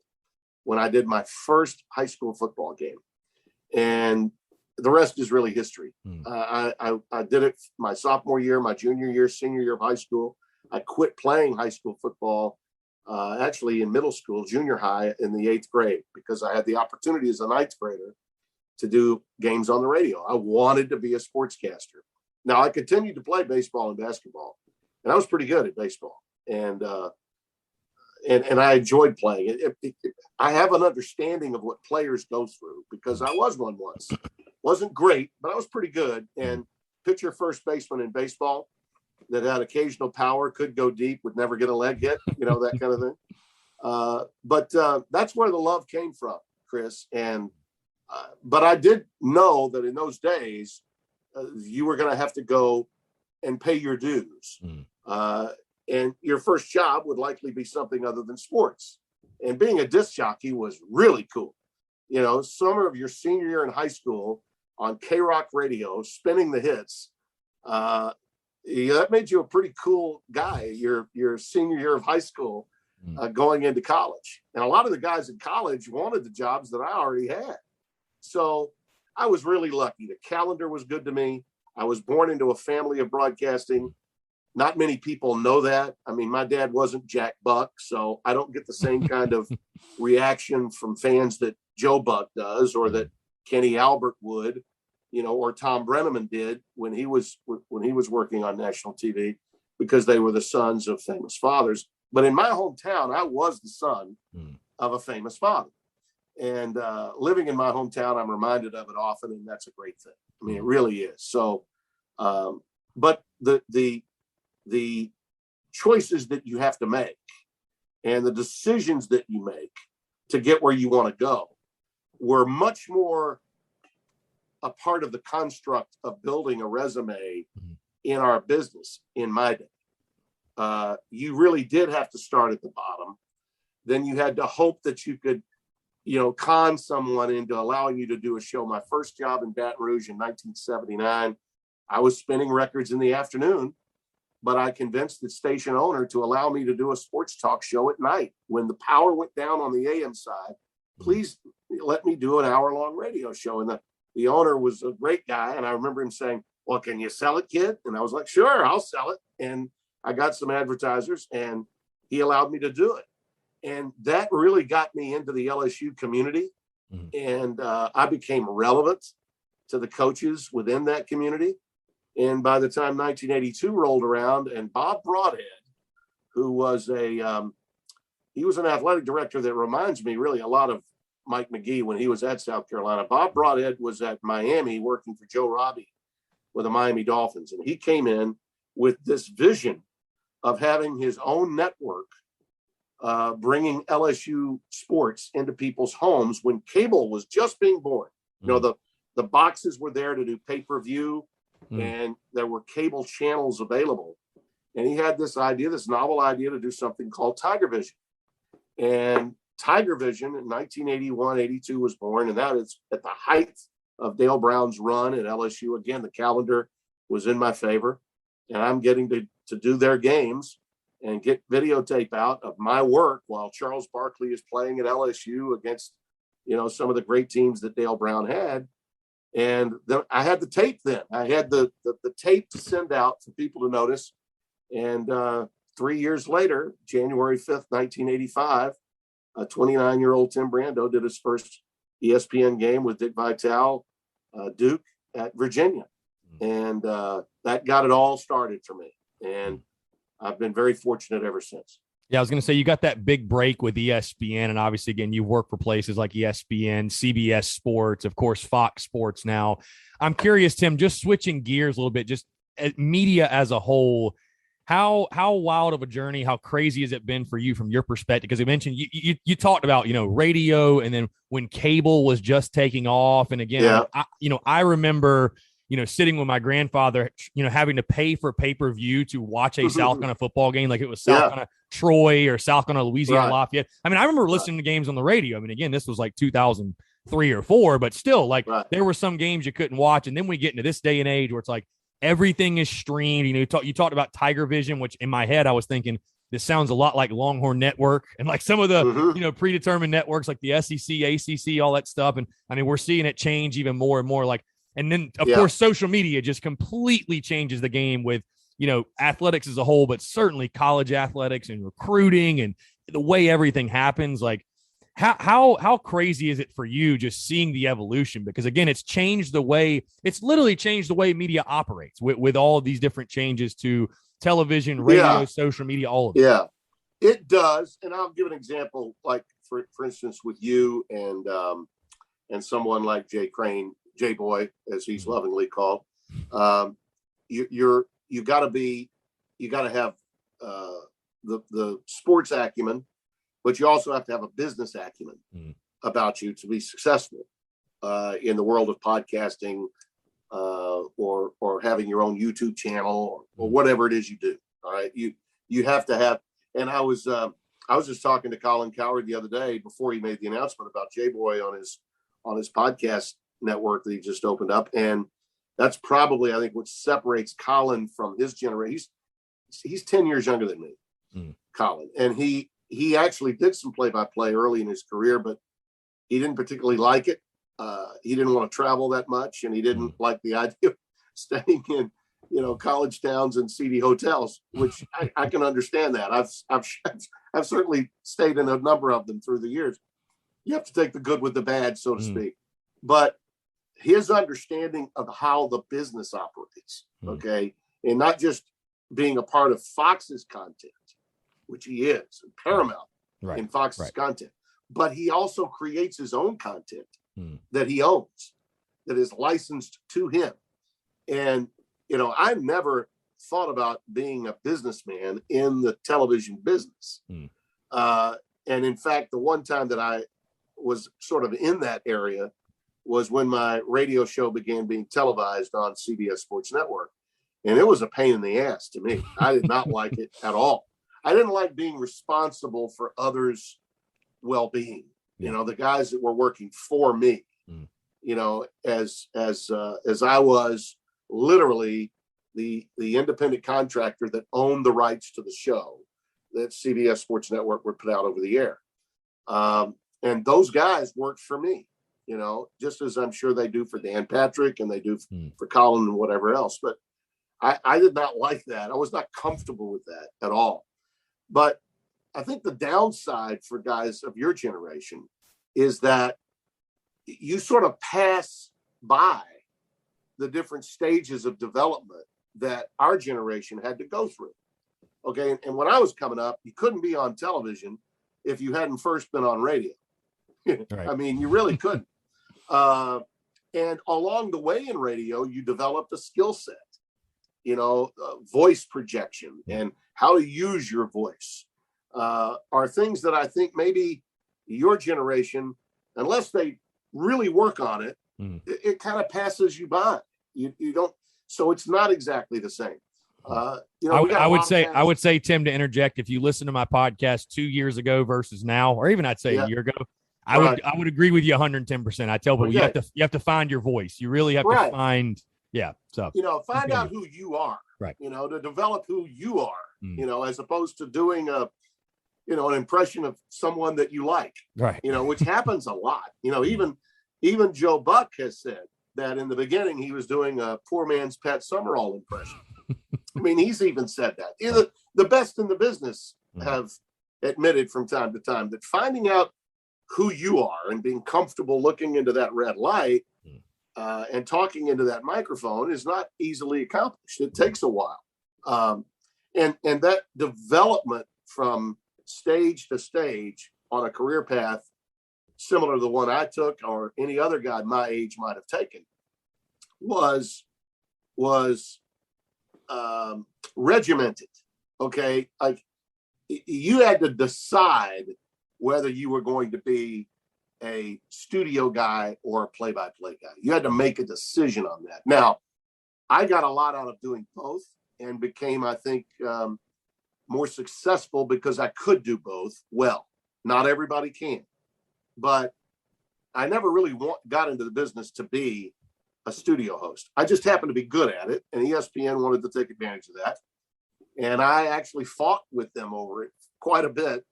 when I did my first high school football game. And the rest is really history. I did it my sophomore year, my junior year, senior year of high school. I quit playing high school football actually in middle school, junior high, in the 8th grade, because I had the opportunity as a 9th grader to do games on the radio. I wanted to be a sportscaster. Now, I continued to play baseball and basketball, and I was pretty good at baseball. And I enjoyed playing. I have an understanding of what players go through, because I was one once. Wasn't great, but I was pretty good. And pitcher first baseman in baseball that had occasional power, could go deep, would never get a leg hit, that kind of thing. But that's where the love came from, Chris. And but I did know that in those days, you were going to have to go and pay your dues. And your first job would likely be something other than sports. And being a disc jockey was really cool. Summer of your senior year in high school on K-Rock radio, spinning the hits, that made you a pretty cool guy, your senior year of high school, going into college. And a lot of the guys in college wanted the jobs that I already had. So I was really lucky. The calendar was good to me. I was born into a family of broadcasting. not many people know that. I mean, my dad wasn't Jack Buck, so I don't get the same kind of reaction from fans that Joe Buck does, or that Kenny Albert would, or Tom Brenneman did when he was working on national TV, because they were the sons of famous fathers. But in my hometown, I was the son of a famous father. And living in my hometown, I'm reminded of it often, and that's a great thing. I mean, it really is. So, but the choices that you have to make and the decisions that you make to get where you want to go were much more a part of the construct of building a resume in our business in my day. You really did have to start at the bottom. Then you had to hope that you could, con someone into allowing you to do a show. My first job in Baton Rouge in 1979, I was spinning records in the afternoon, but I convinced the station owner to allow me to do a sports talk show at night. When the power went down on the AM side, please let me do an hour-long radio show. And the owner was a great guy. And I remember him saying, well, can you sell it, kid? And I was like, sure, I'll sell it. And I got some advertisers, and he allowed me to do it. And that really got me into the LSU community. And I became relevant to the coaches within that community. And by the time 1982 rolled around, and Bob Broadhead, who was he was an athletic director that reminds me really a lot of Mike McGee when he was at South Carolina. Bob Broadhead was at Miami working for Joe Robbie with the Miami Dolphins. And he came in with this vision of having his own network, bringing LSU sports into people's homes when cable was just being born. The boxes were there to do pay-per-view, and there were cable channels available. And he had this novel idea to do something called Tiger Vision. And Tiger Vision in 1981-82 was born, and that is at the height of Dale Brown's run at LSU. Again, the calendar was in my favor, and I'm getting to do their games and get videotape out of my work while Charles Barkley is playing at LSU against, some of the great teams that Dale Brown had. And I had the tape then. I had the tape to send out for people to notice. And 3 years later, January 5th, 1985, a 29-year-old Tim Brando did his first ESPN game with Dick Vitale, Duke at Virginia. And that got it all started for me. And I've been very fortunate ever since. Yeah, I was going to say, you got that big break with ESPN, and obviously, again, you work for places like ESPN, CBS Sports, of course, Fox Sports now. I'm curious, Tim, just switching gears a little bit, just media as a whole, how wild of a journey, how crazy has it been for you from your perspective? Because you mentioned you talked about, radio, and then when cable was just taking off. And again, I remember sitting with my grandfather, having to pay for pay-per-view to watch a South Carolina football game, like it was South Carolina Troy or South Carolina Louisiana Lafayette. I mean, I remember listening to games on the radio. I mean, again, this was like 2003 or 4, but still, there were some games you couldn't watch. And then we get into this day and age where it's like everything is streamed. You talked about Tiger Vision, which in my head I was thinking this sounds a lot like Longhorn Network and like some of the predetermined networks like the SEC, ACC, all that stuff. And I mean, we're seeing it change even more and more. And then, of course, social media just completely changes the game with, athletics as a whole, but certainly college athletics and recruiting and the way everything happens. Like, how crazy is it for you just seeing the evolution? Because, again, it's literally changed the way media operates with all of these different changes to television, radio, social media, all of it. Yeah, it does. And I'll give an example, like, for instance, with you and someone like Jay Crane, J-Boy, as he's lovingly called. You got to have the sports acumen, but you also have to have a business acumen about you to be successful in the world of podcasting or having your own YouTube channel or whatever it is you do. All right, you have to have. And I was just talking to Colin Cowherd the other day before he made the announcement about J-Boy on his podcast network that he just opened up. And that's probably, I think, what separates Colin from his generation. He's 10 years younger than me, Colin. And he actually did some play-by-play early in his career, but he didn't particularly like it. He didn't want to travel that much, and he didn't like the idea of staying college towns and seedy hotels, which I can understand that. I've certainly stayed in a number of them through the years. You have to take the good with the bad, so to speak. But his understanding of how the business operates, okay, and not just being a part of Fox's content, which he is paramount in Fox's content, but he also creates his own content that he owns, that is licensed to him. And I never thought about being a businessman in the television business. And in fact, the one time that I was sort of in that area was when my radio show began being televised on CBS Sports Network. And it was a pain in the ass to me. I did not like it at all. I didn't like being responsible for others' well-being, the guys that were working for me, as I was literally the independent contractor that owned the rights to the show that CBS Sports Network would put out over the air. And those guys worked for me, just as I'm sure they do for Dan Patrick and they do for Colin and whatever else. But I did not like that. I was not comfortable with that at all. But I think the downside for guys of your generation is that you sort of pass by the different stages of development that our generation had to go through. Okay. And when I was coming up, you couldn't be on television if you hadn't first been on radio. Right. I mean, you really couldn't. And along the way in radio, you developed a skill set, voice projection and how to use your voice are things that I think maybe your generation, unless they really work on it, it kind of passes you by. You don't. So it's not exactly the same. I would say, Tim, to interject, if you listen to my podcast 2 years ago versus now, or even I'd say a year ago, I would agree with you 110%. I tell people you have to find your voice. You really have to find. Yeah. So, find out who you are, right. To develop who you are, as opposed to doing an impression of someone that you like, right. Which happens a lot, even Joe Buck has said that in the beginning, he was doing a poor man's Pat Summerall impression. I mean, he's even said that. The best in the business have admitted from time to time that finding out who you are and being comfortable looking into that red light and talking into that microphone is not easily accomplished. It takes a while. And that development from stage to stage on a career path, similar to the one I took or any other guy my age might have taken, was regimented. Okay. Like you had to decide whether you were going to be a studio guy or a play-by-play guy. You had to make a decision on that. Now, I got a lot out of doing both and became, I think, more successful because I could do both well. Not everybody can. But I never really got into the business to be a studio host. I just happened to be good at it, and ESPN wanted to take advantage of that. And I actually fought with them over it quite a bit.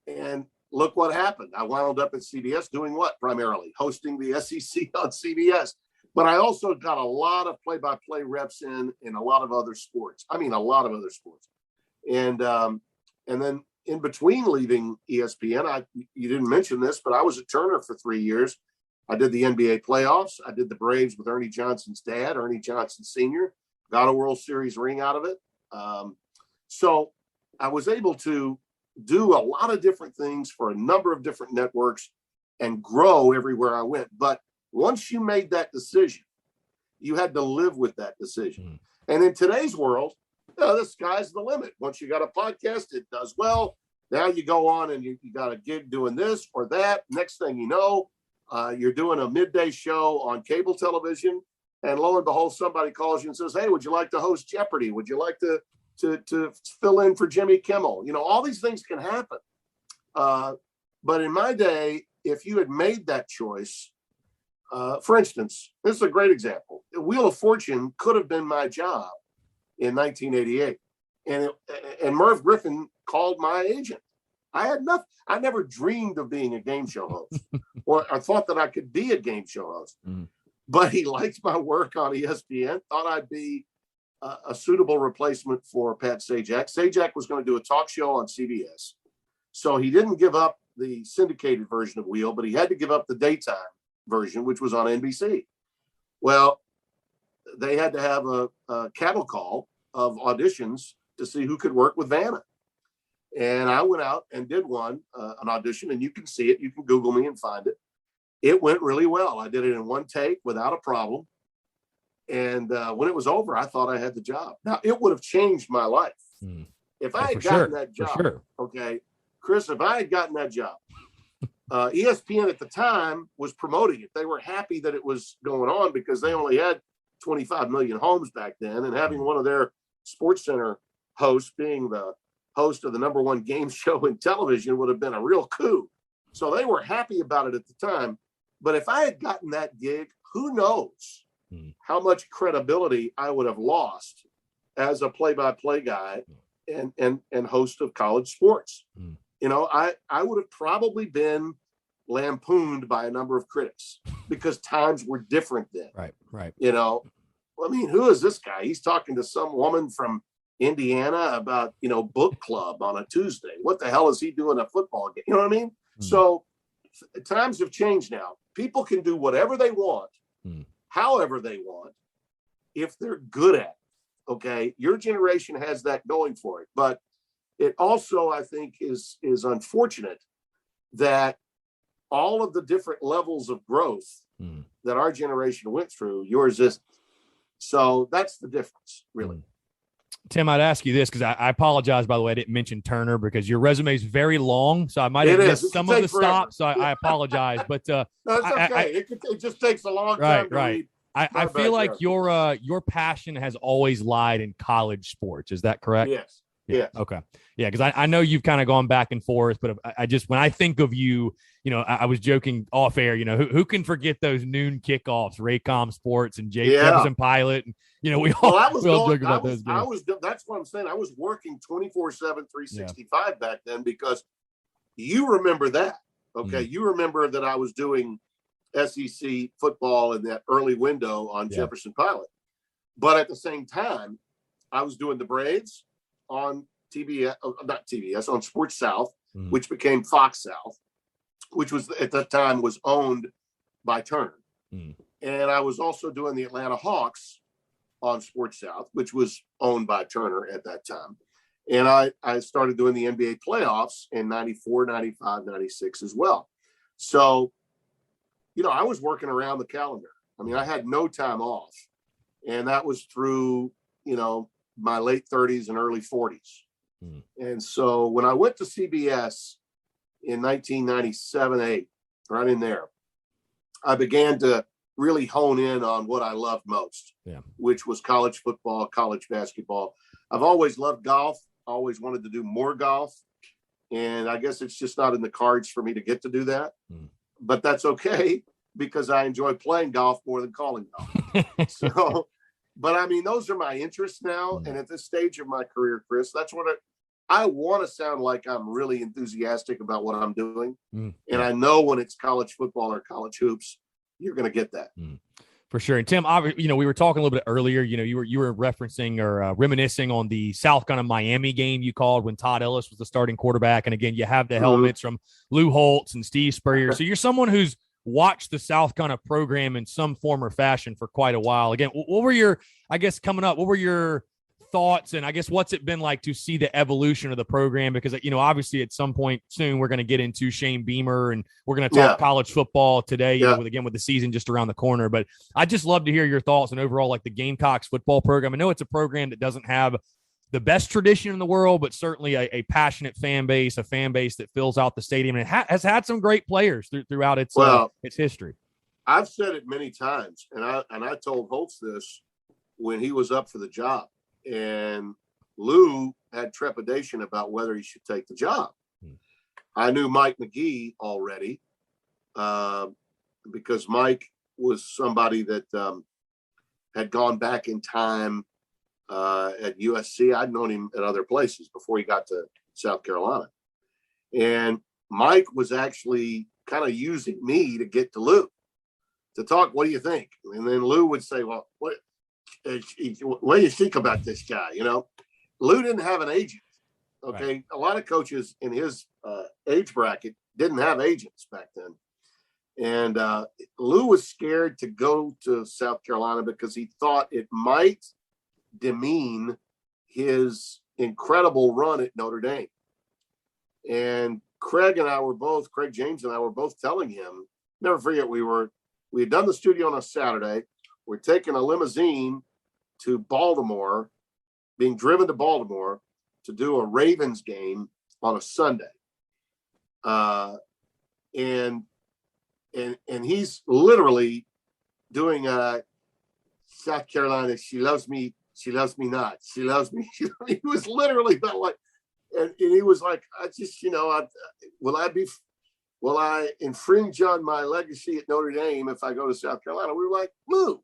And look what happened. I wound up at CBS doing what primarily? Hosting the SEC on CBS. But I also got a lot of play-by-play reps in a lot of other sports. I mean, a lot of other sports. And then in between leaving ESPN, you didn't mention this, but I was at Turner for 3 years. I did the NBA playoffs. I did the Braves with Ernie Johnson's dad, Ernie Johnson Sr., got a World Series ring out of it. So I was able to do a lot of different things for a number of different networks and grow everywhere I went. But once you made that decision, you had to live with that decision. And in today's world, the sky's the limit. Once you got a podcast, it does well. Now you go on and you got a gig doing this or that. Next thing you know, you're doing a midday show on cable television. And lo and behold, somebody calls you and says, hey, would you like to host Jeopardy? Would you like to fill in for Jimmy Kimmel? All these things can happen. But in my day, if you had made that choice, for instance, this is a great example. Wheel of Fortune could have been my job in 1988. And Merv Griffin called my agent. I never dreamed of being a game show host, or I thought that I could be a game show host. But he liked my work on ESPN, thought I'd be a suitable replacement for Pat Sajak. Sajak was going to do a talk show on CBS. So he didn't give up the syndicated version of Wheel, but he had to give up the daytime version, which was on NBC. Well, they had to have a cattle call of auditions to see who could work with Vanna. And I went out and did an audition, and you can see it. You can Google me and find it. It went really well. I did it in one take without a problem. And when it was over, I thought I had the job. Now, it would have changed my life. If I had gotten that job, okay, Chris, if I had gotten that job, ESPN at the time was promoting it. They were happy that it was going on because they only had 25 million homes back then. And having one of their Sports Center hosts being the host of the #1 game show in television would have been a real coup. So they were happy about it at the time. But if I had gotten that gig, who knows how much credibility I would have lost as a play-by-play guy and host of college sports. You know, I would have probably been lampooned by a number of critics because times were different then. Right. You know, I mean, who is this guy? He's talking to some woman from Indiana about, book club on a Tuesday. What the hell is he doing at a football game? You know what I mean? So times have changed now. People can do whatever they want, however they want, if they're good at it. Okay. Your generation has that going for it. But it also, I think, is unfortunate that all of the different levels of growth that our generation went through, yours is. So that's the difference, really. Tim, I'd ask you this because I apologize, by the way, I didn't mention Turner because your resume is very long, so I might have missed some of the stops. So I apologize, but no, it's okay. It just takes a long time to read. I feel like your passion has always lied in college sports. Is that correct? Yes. Yeah. Okay. Yeah, because I know you've kind of gone back and forth, but I just, when I think of you, I was joking off air, who can forget those noon kickoffs, Raycom Sports and Jefferson Pilot, and we all joke about those games. That's what I'm saying. I was working 24/7, 365 back then because you remember that. Okay, you remember that I was doing SEC football in that early window on Jefferson Pilot, but at the same time, I was doing the Braves on not TBS, on Sports South, which became Fox South, which was at that time was owned by Turner. And I was also doing the Atlanta Hawks on Sports South, which was owned by Turner at that time. And I started doing the NBA playoffs in 94, 95, 96 as well. So, I was working around the calendar. I mean, I had no time off. And that was through, my late 30s and early 40s. And so when I went to CBS in 1997-8, right in there, I began to really hone in on what I loved most, which was college football, college basketball. I've always loved golf, always wanted to do more golf. And I guess it's just not in the cards for me to get to do that. But that's okay because I enjoy playing golf more than calling golf. But I mean, those are my interests now. And at this stage of my career, Chris, that's what I want to sound like I'm really enthusiastic about what I'm doing. And I know when it's college football or college hoops, you're going to get that. For sure. And Tim, we were talking a little bit earlier, you were referencing or reminiscing on the South Carolina Miami game you called when Todd Ellis was the starting quarterback. And again, you have the helmets from Lou Holtz and Steve Spurrier. So you're someone who's watched the South Carolina program in some form or fashion for quite a while. Again, what were your thoughts, and I guess what's it been like to see the evolution of the program? Because obviously at some point soon we're going to get into Shane Beamer and we're going to talk college football today, with the season just around the corner. But I'd just love to hear your thoughts and overall like the Gamecocks football program. I know it's a program that doesn't have the best tradition in the world, but certainly a passionate fan base, a fan base that fills out the stadium, and it has had some great players throughout its history. I've said it many times, and I told Holtz this when he was up for the job, and Lou had trepidation about whether he should take the job. I knew Mike McGee already because Mike was somebody that had gone back in time at USC. I'd known him at other places before he got to South Carolina. And Mike was actually kind of using me to get to Lou to talk. What do you think? And then Lou would say, well, what do you think about this guy? Lou didn't have an agent. Okay. Right. A lot of coaches in his age bracket didn't have agents back then. And Lou was scared to go to South Carolina because he thought it might demean his incredible run at Notre Dame. And Craig James and I were both telling him, never forget, we had done the studio on a Saturday. We're taking a limousine to Baltimore, being driven to Baltimore to do a Ravens game on a Sunday. And he's literally doing South Carolina. She loves me not. She loves me. He was literally about like, and he was like, will I infringe on my legacy at Notre Dame if I go to South Carolina? We were like, Lou,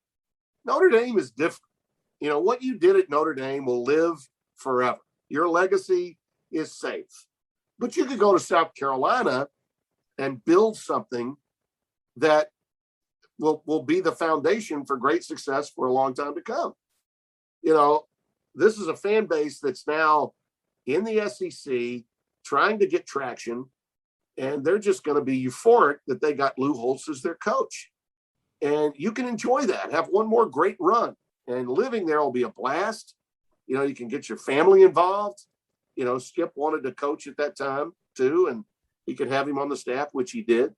Notre Dame is different. What you did at Notre Dame will live forever. Your legacy is safe. But you could go to South Carolina and build something that will be the foundation for great success for a long time to come. This is a fan base that's now in the SEC trying to get traction, and they're just going to be euphoric that they got Lou Holtz as their coach. And you can enjoy that, have one more great run, and living there will be a blast. You can get your family involved. Skip wanted to coach at that time too, and he could have him on the staff, which he did.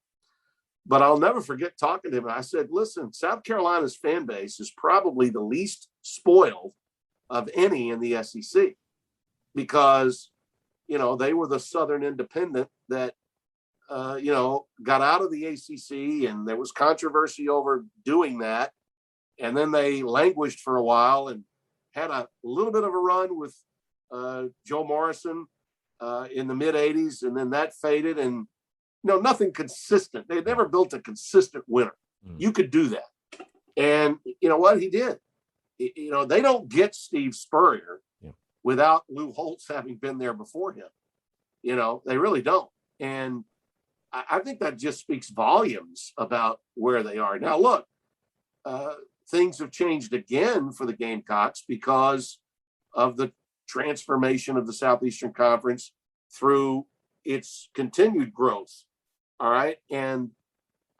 But I'll never forget talking to him. I said, listen, South Carolina's fan base is probably the least spoiled of any in the SEC because, they were the Southern Independent that, got out of the ACC, and there was controversy over doing that. And then they languished for a while and had a little bit of a run with Joe Morrison in the mid 80s. And then that faded, and nothing consistent. They never built a consistent winner. You could do that. And you know what? He did. They don't get Steve Spurrier without Lou Holtz having been there before him. They really don't. And I think that just speaks volumes about where they are. Now, look, things have changed again for the Gamecocks because of the transformation of the Southeastern Conference through its continued growth. All right. And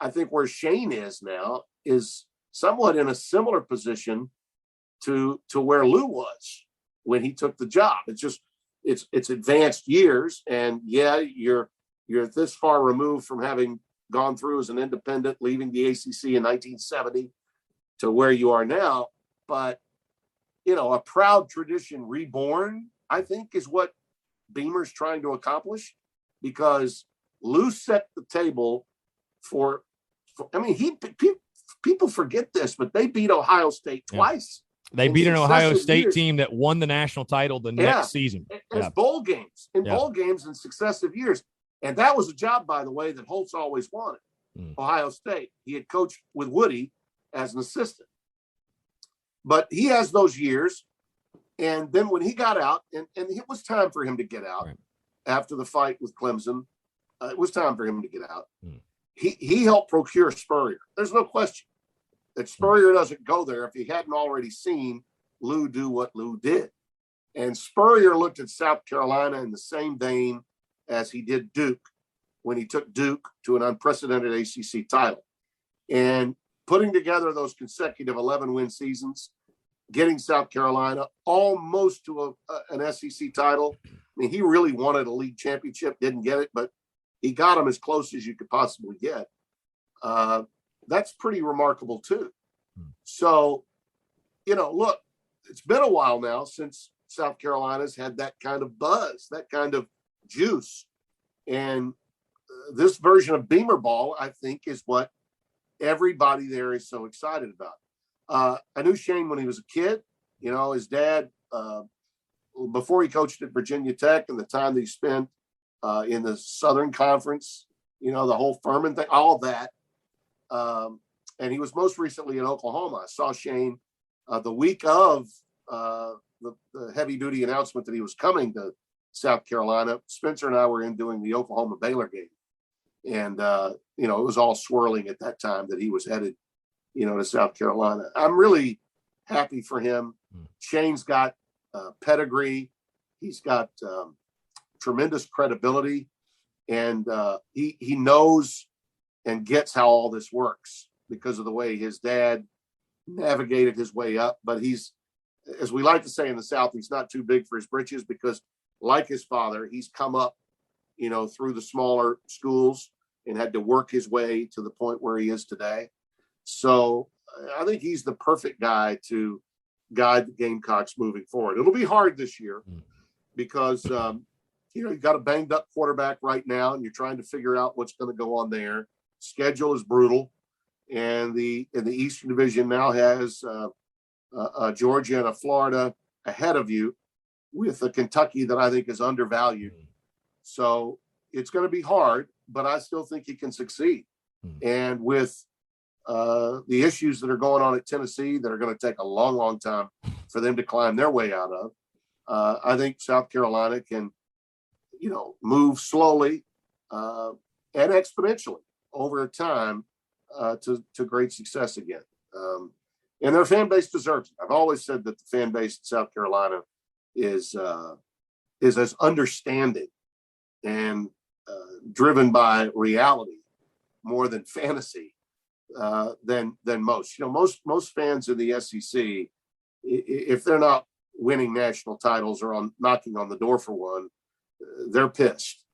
I think where Shane is now is somewhat in a similar position to where Lou was when he took the job. It's just, it's advanced years. And you're this far removed from having gone through as an independent, leaving the ACC in 1970 to where you are now. But, a proud tradition reborn, I think, is what Beamer's trying to accomplish, because Lou set the table for people forget this, but they beat Ohio State twice. They beat an Ohio State team that won the national title the next season. As bowl games, bowl games in successive years. And that was a job, by the way, that Holtz always wanted. Ohio State. He had coached with Woody as an assistant. But he has those years. And then when he got out, and it was time for him to get out after the fight with Clemson, it was time for him to get out. He helped procure Spurrier. There's no question that Spurrier doesn't go there if he hadn't already seen Lou do what Lou did. And Spurrier looked at South Carolina in the same vein as he did Duke when he took Duke to an unprecedented ACC title. And putting together those consecutive 11-win seasons, getting South Carolina almost to an SEC title. I mean, he really wanted a league championship, didn't get it, but he got them as close as you could possibly get. That's pretty remarkable too. So, look, it's been a while now since South Carolina's had that kind of buzz, that kind of juice. And this version of Beamer ball, I think, is what everybody there is so excited about. I knew Shane when he was a kid. His dad, before he coached at Virginia Tech, and the time that he spent in the Southern Conference, the whole Furman thing, all of that. And he was most recently in Oklahoma. I saw Shane the week of the heavy-duty announcement that he was coming to South Carolina. Spencer and I were in doing the Oklahoma-Baylor game. And, it was all swirling at that time that he was headed, to South Carolina. I'm really happy for him. Shane's got pedigree. He's got tremendous credibility, and he knows and gets how all this works because of the way his dad navigated his way up. But he's, as we like to say in the South, he's not too big for his britches, because like his father, he's come up, through the smaller schools and had to work his way to the point where he is today. So I think he's the perfect guy to guide the Gamecocks moving forward. It'll be hard this year because, you've got a banged up quarterback right now, and you're trying to figure out what's going to go on there. Schedule is brutal. And the Eastern Division now has Georgia and a Florida ahead of you, with a Kentucky that I think is undervalued. So it's going to be hard, but I still think he can succeed. And with the issues that are going on at Tennessee that are going to take a long, long time for them to climb their way out of, I think South Carolina can, move slowly and exponentially over time to great success again. And their fan base deserves it. I've always said that the fan base in South Carolina is as understanding and driven by reality more than fantasy than most. Most fans in the SEC, if they're not winning national titles or knocking on the door for one, they're pissed.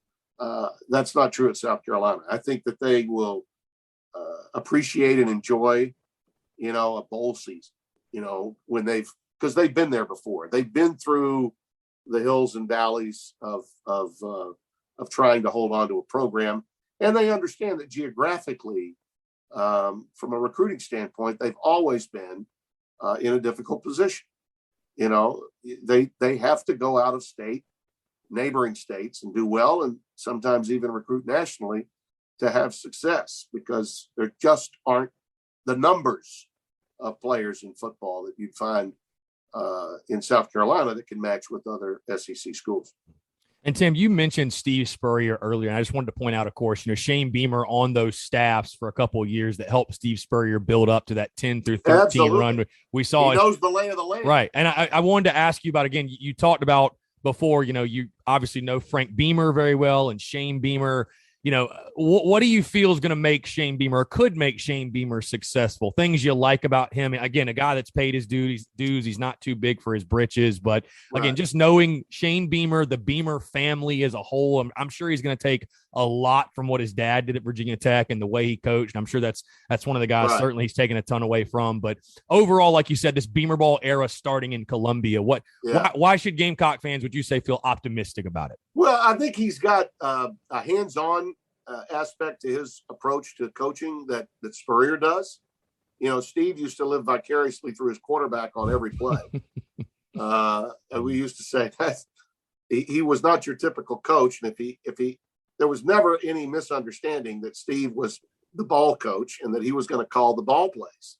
That's not true at South Carolina. I think that they will appreciate and enjoy, a bowl season, when because they've been there before. They've been through the hills and valleys of trying to hold on to a program. And they understand that geographically, from a recruiting standpoint, they've always been in a difficult position. They have to go out of state, neighboring states, and do well, and sometimes even recruit nationally to have success, because there just aren't the numbers of players in football that you'd find in South Carolina that can match with other SEC schools. And Tim, you mentioned Steve Spurrier earlier, and I just wanted to point out, of course, Shane Beamer on those staffs for a couple of years that helped Steve Spurrier build up to that 10 through 13 Absolutely. Run. We saw he knows the lay of the land. Right. And I wanted to ask you about, again, you talked about before, you obviously know Frank Beamer very well and Shane Beamer. What do you feel is going to make Shane Beamer, or could make Shane Beamer successful? Things you like about him? Again, a guy that's paid his dues. He's not too big for his britches, but again, just knowing Shane Beamer, the Beamer family as a whole, I'm sure he's going to take a lot from what his dad did at Virginia Tech and the way he coached. I'm sure that's one of the guys certainly he's taken a ton away from. But overall, like you said, this Beamer ball era starting in Columbia, why should Gamecock fans, would you say, feel optimistic about it? Well, I think he's got a hands-on aspect to his approach to coaching that Spurrier does. Steve used to live vicariously through his quarterback on every play. And we used to say that he was not your typical coach. And if he there was never any misunderstanding that Steve was the ball coach and that he was going to call the ball plays.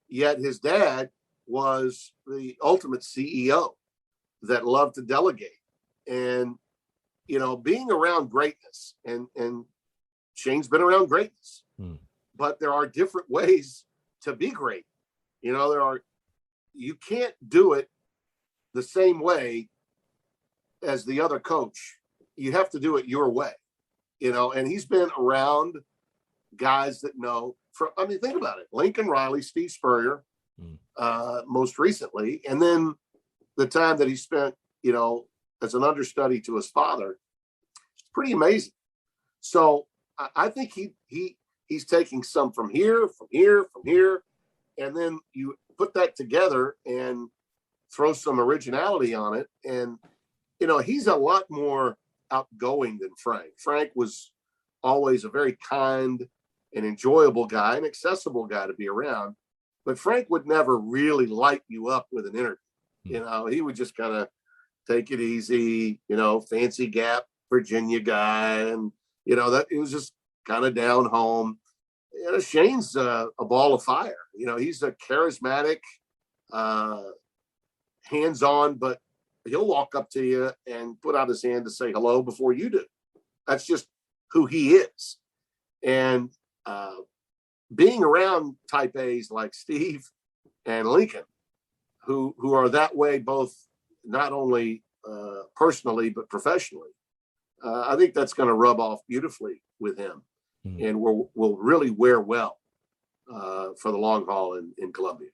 Yet his dad was the ultimate CEO that loved to delegate. And, being around greatness, and Shane's been around greatness, but there are different ways to be great. You can't do it the same way as the other coach. You have to do it your way, and he's been around guys that know think about it. Lincoln Riley, Steve Spurrier, most recently, and then the time that he spent, as an understudy to his father, it's pretty amazing. So I think he's taking some from here, and then you put that together and throw some originality on it. And, he's a lot more outgoing than Frank. Frank was always a very kind and enjoyable guy, an accessible guy to be around. But Frank would never really light you up with an interview. He would just kind of take it easy, fancy Gap, Virginia guy. And, that it was just kind of down home. Shane's a ball of fire. He's a charismatic, hands-on, but he'll walk up to you and put out his hand to say hello before you do. That's just who he is. And being around type A's like Steve and Lincoln, who are that way both not only personally but professionally. I think that's going to rub off beautifully with him, and will really wear well for the long haul in Columbia.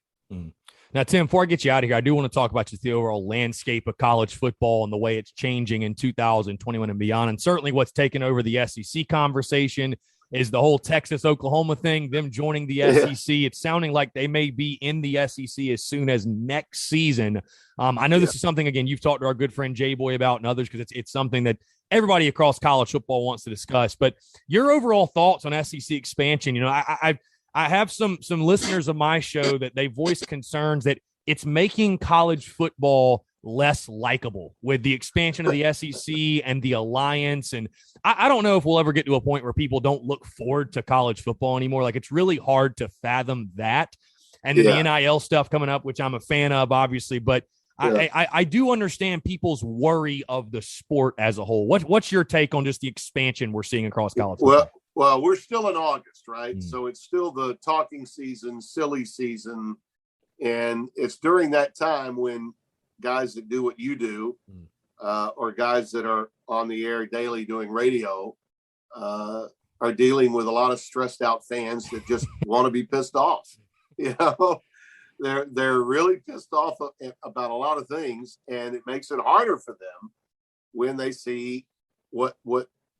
Now, Tim, before I get you out of here, I do want to talk about just the overall landscape of college football and the way it's changing in 2021 and beyond. And certainly what's taken over the SEC conversation is the whole Texas-Oklahoma thing, them joining the SEC. It's sounding like they may be in the SEC as soon as next season. I know this is something, again, you've talked to our good friend J-Boy about and others, because it's something that everybody across college football wants to discuss. But your overall thoughts on SEC expansion, you know, I have some listeners of my show that they voice concerns that it's making college football less likable with the expansion of the SEC and the alliance. And I don't know if we'll ever get to a point where people don't look forward to college football anymore. Like, it's really hard to fathom that. And then the NIL stuff coming up, which I'm a fan of, obviously, but I do understand people's worry of the sport as a whole. What's your take on just the expansion we're seeing across college football? Well, we're still in August, right? So it's still the talking season, silly season. And it's during that time when guys that do what you do, or guys that are on the air daily doing radio, are dealing with a lot of stressed out fans that just want to be pissed off. You know, they're really pissed off about a lot of things, and it makes it harder for them when they see what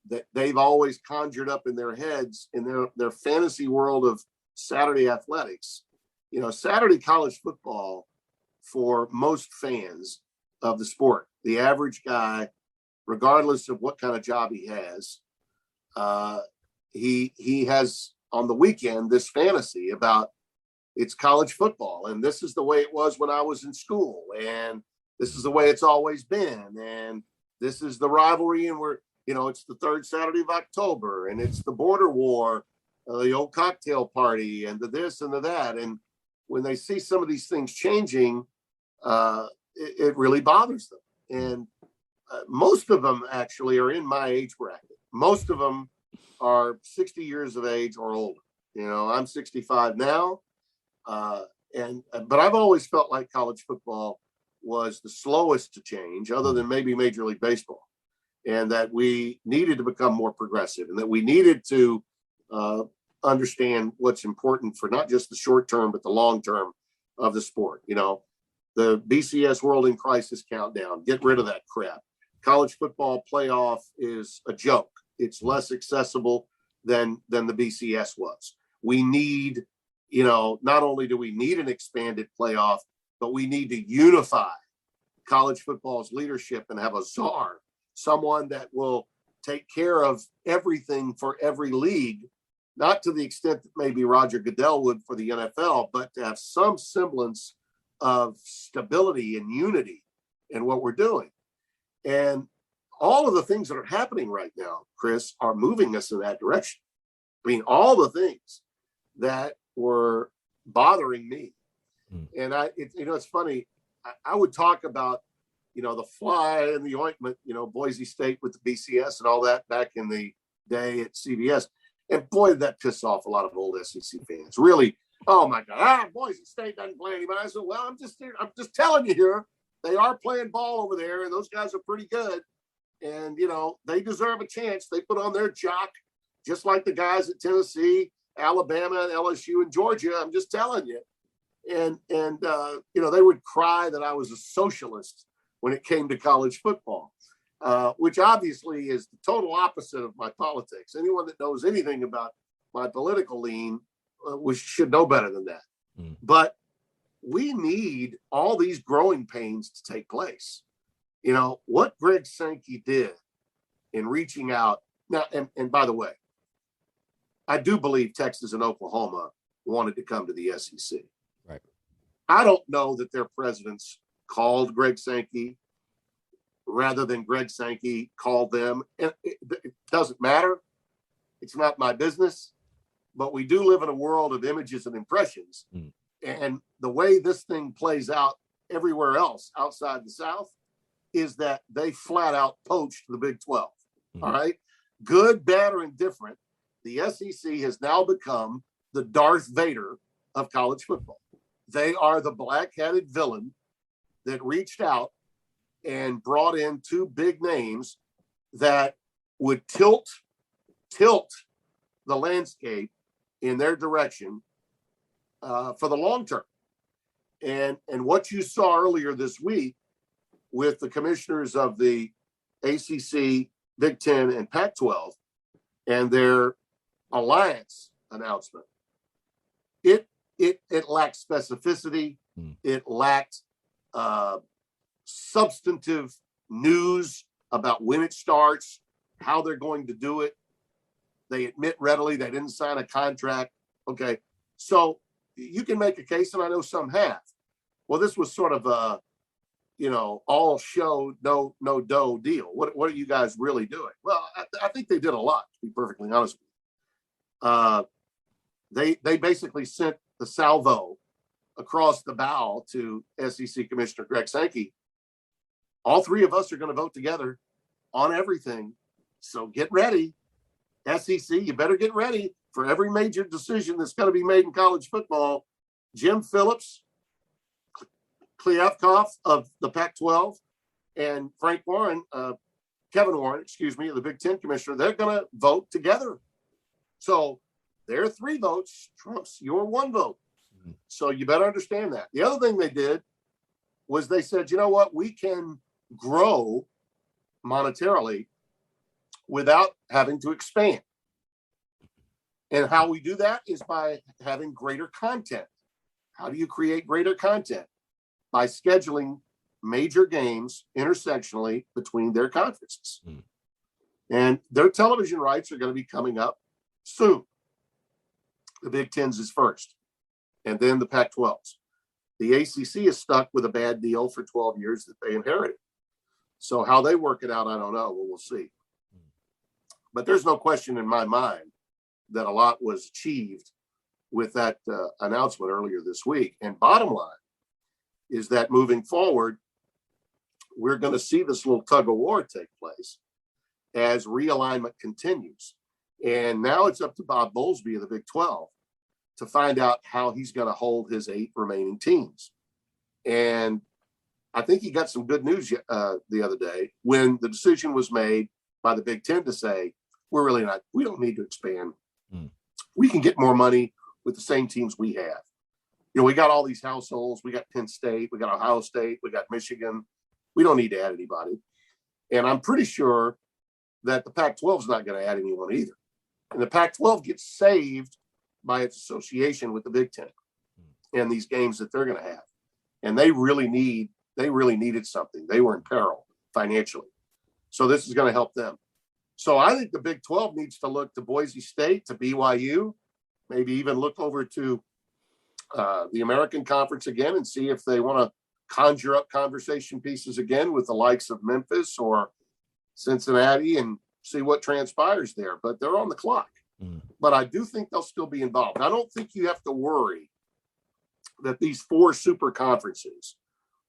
that they've always conjured up in their heads in their fantasy world of Saturday athletics. You know, Saturday college football, for most fans of the sport, the average guy, regardless of what kind of job he has, he has on the weekend this fantasy about it's college football, and this is the way it was when I was in school, and this is the way it's always been, and this is the rivalry, and it's the third Saturday of October, and it's the border war, the old cocktail party, and the this and the that. And when they see some of these things changing, it really bothers them. And most of them actually are in my age bracket. Most of them are 60 years of age or older. You know, I'm 65 now. But I've always felt like college football was the slowest to change, other than maybe Major League Baseball, and that we needed to become more progressive, and that we needed to understand what's important for not just the short term, but the long term of the sport. You know, the BCS World in Crisis countdown, get rid of that crap. College football playoff is a joke. It's less accessible than the BCS was. We need, not only do we need an expanded playoff, but we need to unify college football's leadership and have a czar, someone that will take care of everything for every league, not to the extent that maybe Roger Goodell would for the NFL, but to have some semblance of stability and unity in what we're doing. And all of the things that are happening right now, Chris, are moving us in that direction. I mean, all the things that were bothering me. And it's funny. I would talk about, the fly in the ointment, Boise State with the BCS and all that back in the day at CBS. And boy, did that piss off a lot of old SEC fans. Really, oh my God, Boise State doesn't play anybody. I said, well, I'm just telling you here, they are playing ball over there, and those guys are pretty good. And, they deserve a chance. They put on their jock, just like the guys at Tennessee, Alabama, LSU, and Georgia. I'm just telling you. And they would cry that I was a socialist when it came to college football, which obviously is the total opposite of my politics. Anyone that knows anything about my political lean should know better than that. But we need all these growing pains to take place. What Greg Sankey did in reaching out now, and by the way, I do believe Texas and Oklahoma wanted to come to the SEC. Right. I don't know that their presidents called Greg Sankey rather than Greg Sankey called them. It doesn't matter. It's not my business. But we do live in a world of images and impressions. And the way this thing plays out everywhere else outside the South is that they flat out poached the Big 12. All right. Good, bad, or indifferent. The SEC has now become the Darth Vader of college football. They are the black-headed villain that reached out and brought in two big names that would tilt the landscape in their direction for the long term. And what you saw earlier this week with the commissioners of the ACC, Big Ten, and Pac-12 and their alliance announcement, it lacked specificity. It lacked substantive news about when it starts, how they're going to do it. They admit readily they didn't sign a contract. Okay, so you can make a case, and I know some have. Well, this was sort of a, all show, no dough deal. What are you guys really doing? Well, I think they did a lot, to be perfectly honest with you. They basically sent the salvo across the bow to SEC Commissioner Greg Sankey. All three of us are going to vote together on everything. So get ready. SEC, you better get ready for every major decision that's going to be made in college football. Jim Phillips, Kliavkoff of the Pac-12, and Kevin Warren, of the Big Ten commissioner, they're going to vote together. So their 3 votes trumps your 1 vote. So you better understand that. The other thing they did was they said, you know what, we can grow monetarily without having to expand. And how we do that is by having greater content. How do you create greater content? By scheduling major games intersectionally between their conferences. And their television rights are going to be coming up soon. The Big Ten's is first, and then the Pac-12's. The ACC is stuck with a bad deal for 12 years that they inherited. So how they work it out, I don't know. We'll see. But there's no question in my mind that a lot was achieved with that announcement earlier this week. And bottom line is that moving forward, we're going to see this little tug of war take place as realignment continues. And now it's up to Bob Bowlesby of the Big 12 to find out how he's going to hold his 8 remaining teams. And I think he got some good news the other day when the decision was made by the Big 10 to say, we don't need to expand. We can get more money with the same teams we have. We got all these households. We got Penn State. We got Ohio State. We got Michigan. We don't need to add anybody. And I'm pretty sure that the Pac-12 is not going to add anyone either. And the Pac-12 gets saved by its association with the Big Ten and these games that they're going to have. And they really needed something. They were in peril financially. So this is going to help them. So I think the Big 12 needs to look to Boise State, to BYU, maybe even look over to the American Conference again and see if they want to conjure up conversation pieces again with the likes of Memphis or Cincinnati and see what transpires there. But they're on the clock. But I do think they'll still be involved. I don't think you have to worry that these 4 super conferences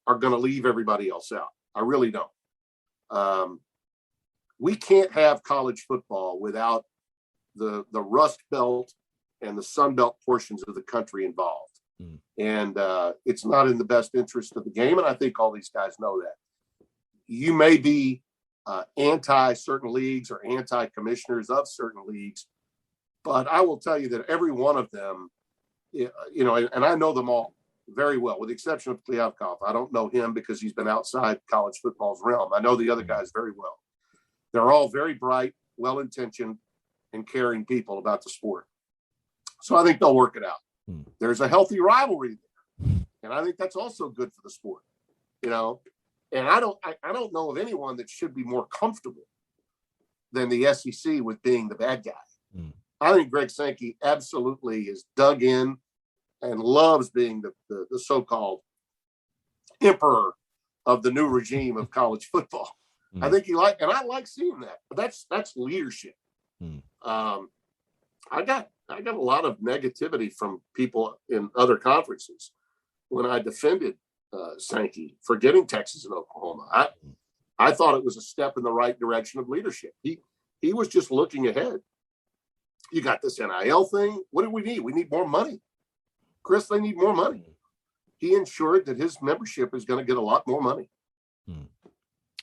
are going to leave everybody else out. I really don't. We can't have college football without the Rust Belt and the Sun Belt portions of the country involved. And it's not in the best interest of the game. And I think all these guys know that. You may be anti certain leagues or anti commissioners of certain leagues, but I will tell you that every one of them, and I know them all very well, with the exception of Kliavkoff. I don't know him because he's been outside college football's realm. I know the other guys very well. They're all very bright, well-intentioned, and caring people about the sport. So I think they'll work it out. There's a healthy rivalry there, and I think that's also good for the sport. And I don't know of anyone that should be more comfortable than the SEC with being the bad guy. I think Greg Sankey absolutely is dug in and loves being the so-called emperor of the new regime of college football. I think and I like seeing that. But that's leadership. I got a lot of negativity from people in other conferences when I defended Sankey for getting Texas and Oklahoma. I thought it was a step in the right direction of leadership. He was just looking ahead. You got this NIL thing. What do we need? We need more money. Chris, they need more money. he ensured that his membership is going to get a lot more money.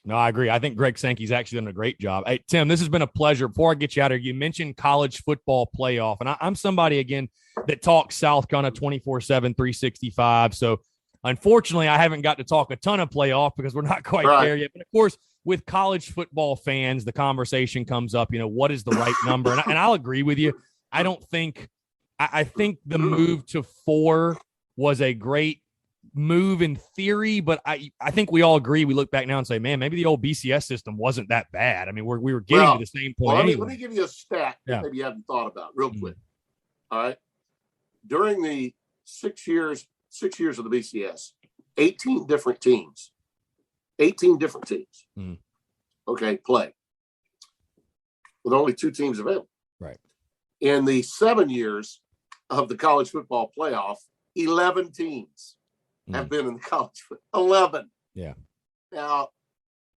No, I agree. I think Greg Sankey's actually done a great job. Hey, Tim, this has been a pleasure. Before I get you out of here, you mentioned college football playoff, and I'm somebody, again, that talks South kind of 24/7, 365. So, unfortunately, I haven't got to talk a ton of playoff because we're not quite there yet. But, of course, with college football fans, the conversation comes up, what is the right number? And I'll agree with you. I think the move to 4 was a great move in theory, but I think we all agree. We look back now and say, man, maybe the old BCS system wasn't that bad. I mean, we were getting to the same point. Let me give you a stat that maybe you haven't thought about real quick. All right. During the 6 years of the BCS, 18 different teams, okay, play with only 2 teams available. Right. In the 7 years of the college football playoff, 11 teams have been in the college football. 11. Yeah. Now,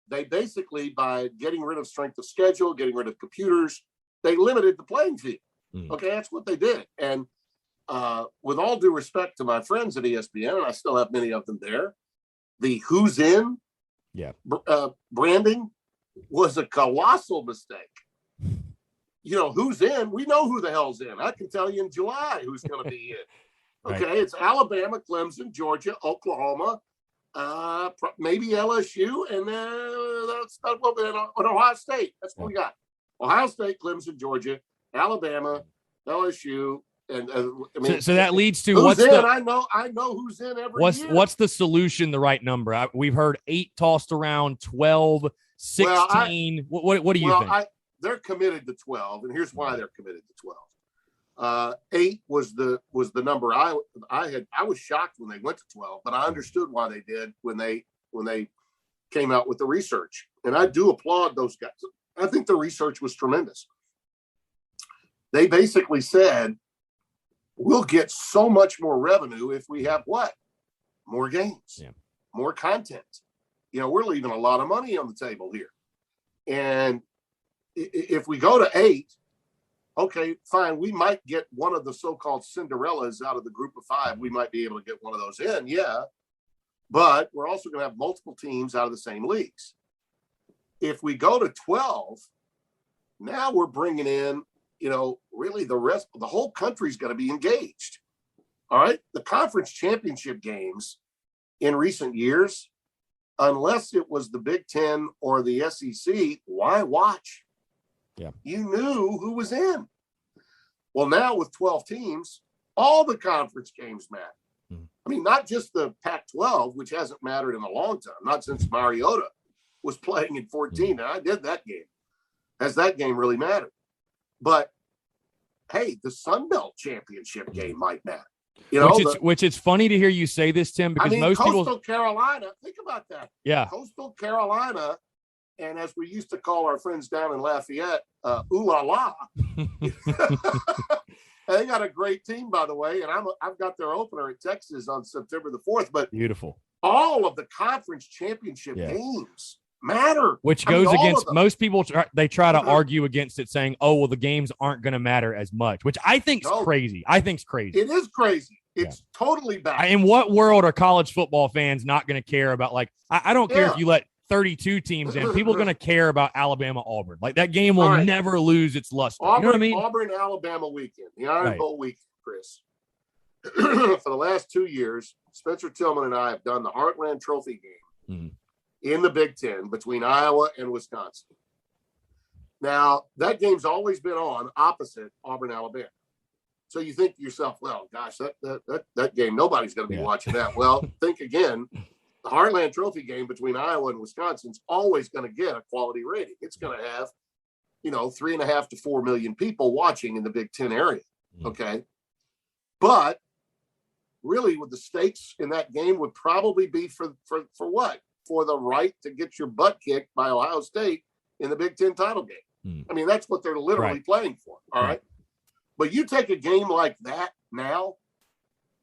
they basically, by getting rid of strength of schedule, getting rid of computers, they limited the playing field. Okay, that's what they did. And with all due respect to my friends at ESPN, and I still have many of them there, the who's in branding was a colossal mistake. Who's in? We know who the hell's in. I can tell you in July who's going to be in. Okay, right. It's Alabama, Clemson, Georgia, Oklahoma, maybe LSU, and that's Ohio State. That's what we got. Ohio State, Clemson, Georgia, Alabama, LSU, and so that leads to I know who's in every year. What's the solution? The right number? We've heard 8 tossed around, 12, 16. What do you think? They're committed to 12, and here's why they're committed to 12. 8 was the number I was shocked when they went to 12, but I understood why they did when they came out with the research. And I do applaud those guys. I think the research was tremendous. They basically said, we'll get so much more revenue if we have what? More games, more content. We're leaving a lot of money on the table here. And if we go to 8, okay, fine. We might get one of the so-called Cinderellas out of the group of 5. We might be able to get one of those in, but we're also going to have multiple teams out of the same leagues. If we go to 12, now we're bringing in, really the whole country's going to be engaged. All right. The conference championship games in recent years, unless it was the Big Ten or the SEC, why watch? Yeah. You knew who was in. Well, now with 12 teams, all the conference games matter. I mean, not just the Pac-12, which hasn't mattered in a long time, not since Mariota was playing in 14, and I did that game. Has that game really mattered? But, hey, the Sun Belt Championship game might matter. Which it's funny to hear you say this, Tim, because most Coastal people... Carolina, think about that. Yeah. Coastal Carolina, and as we used to call our friends down in Lafayette, ooh la la. They got a great team, by the way, and I've got their opener at Texas on September the 4th. But beautiful. All of the conference championship games matter. Which goes against most people. They try to argue against it, saying, "Oh, well, the games aren't going to matter as much," which I think is crazy. It is crazy. It's totally bad. In what world are college football fans not going to care about? Like, I don't care if you let 32 teams in. People are going to care about Alabama Auburn. Like, that game will never lose its luster. You know what I mean? Auburn Alabama weekend, the Iron Bowl weekend, Chris. For the last 2 years, Spencer Tillman and I have done the Heartland Trophy game in the Big Ten between Iowa and Wisconsin. Now, that game's always been on opposite Auburn, Alabama. So you think to yourself, well, gosh, that game, nobody's going to be watching that. Well, think again. The Heartland Trophy game between Iowa and Wisconsin's always going to get a quality rating. It's going to have, 3.5 to 4 million people watching in the Big Ten area. Okay. But really, with the stakes in that game would probably be for what? For the right to get your butt kicked by Ohio State in the Big Ten title game. I mean, that's what they're literally playing for. All right. But you take a game like that now,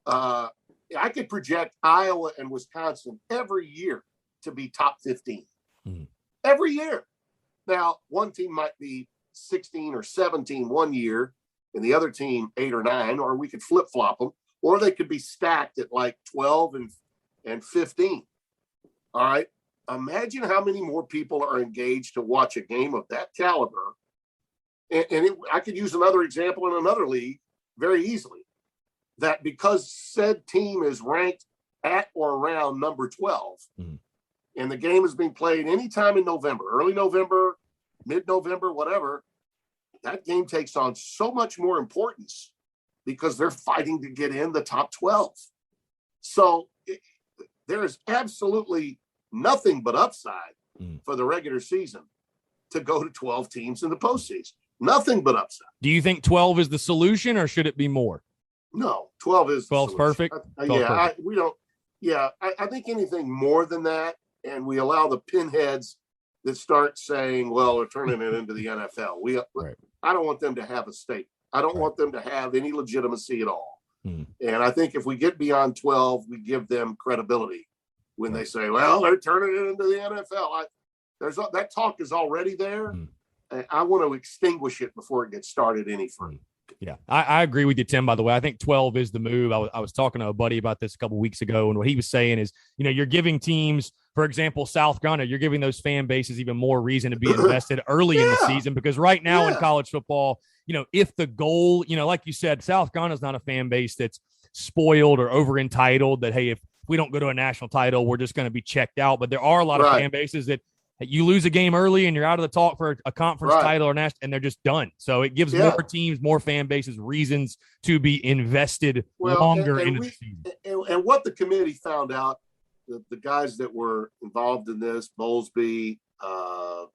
I could project Iowa and Wisconsin every year to be top 15. Every year. Now, one team might be 16 or 17 one year, and the other team 8 or 9, or we could flip-flop them. or they could be stacked at like 12 and 15. All right. Imagine how many more people are engaged to watch a game of that caliber. I could use another example in another league very easily, that because said team is ranked at or around number 12, and the game is being played anytime in November, early November, mid-November, whatever, that game takes on so much more importance because they're fighting to get in the top 12. So there is absolutely nothing but upside for the regular season to go to 12 teams in the postseason. Nothing but upside. Do you think 12 is the solution, or should it be more? No, 12 is 12's perfect. I think anything more than that, and we allow the pinheads that start saying, well, we're turning it into the NFL. Right. I don't want them to have a stake. I don't want them to have any legitimacy at all. And I think if we get beyond 12, we give them credibility when they say, well, they're turning it into the NFL. That talk is already there. I want to extinguish it before it gets started any further. Yeah, I agree with you, Tim, by the way. I think 12 is the move. I was talking to a buddy about this a couple weeks ago, and what he was saying is, you're giving teams, for example, South Carolina, you're giving those fan bases even more reason to be invested early in the season, because right now in college football, if the goal, like you said, South Carolina is not a fan base that's spoiled or over entitled that, hey, if we don't go to a national title, we're just going to be checked out. But there are a lot of fan bases that you lose a game early and you're out of the talk for a conference title or national, and they're just done. So it gives more teams, more fan bases reasons to be invested longer into the season. And what the committee found out, the guys that were involved in this, Bowlesby,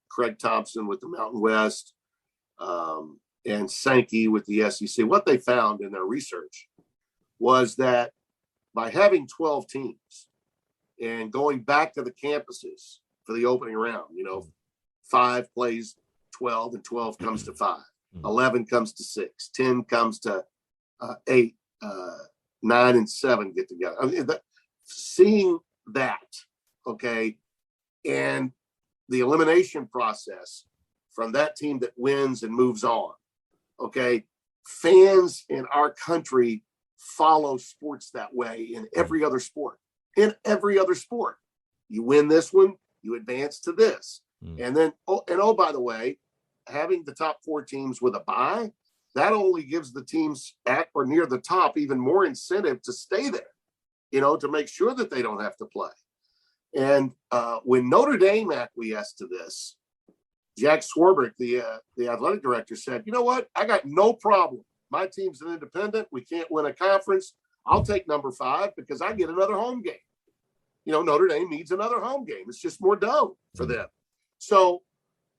Craig Thompson with the Mountain West, and Sankey with the SEC, what they found in their research was that by having 12 teams and going back to the campuses for the opening round, 5 plays 12 and 12 comes to 5, 11 comes to 6, 10 comes to 8, 9 and 7 get together. I mean, seeing that, okay, and the elimination process from that team that wins and moves on, okay, fans in our country follow sports that way in every other sport. In every other sport, you win this one, you advance to this. And then, by the way, having the top 4 teams with a bye, that only gives the teams at or near the top even more incentive to stay there, to make sure that they don't have to play. And when Notre Dame acquiesced to this, Jack Swarbrick, the athletic director, said, you know what? I got no problem. My team's an independent. We can't win a conference. I'll take number 5 because I get another home game. Notre Dame needs another home game. It's just more dough for them. So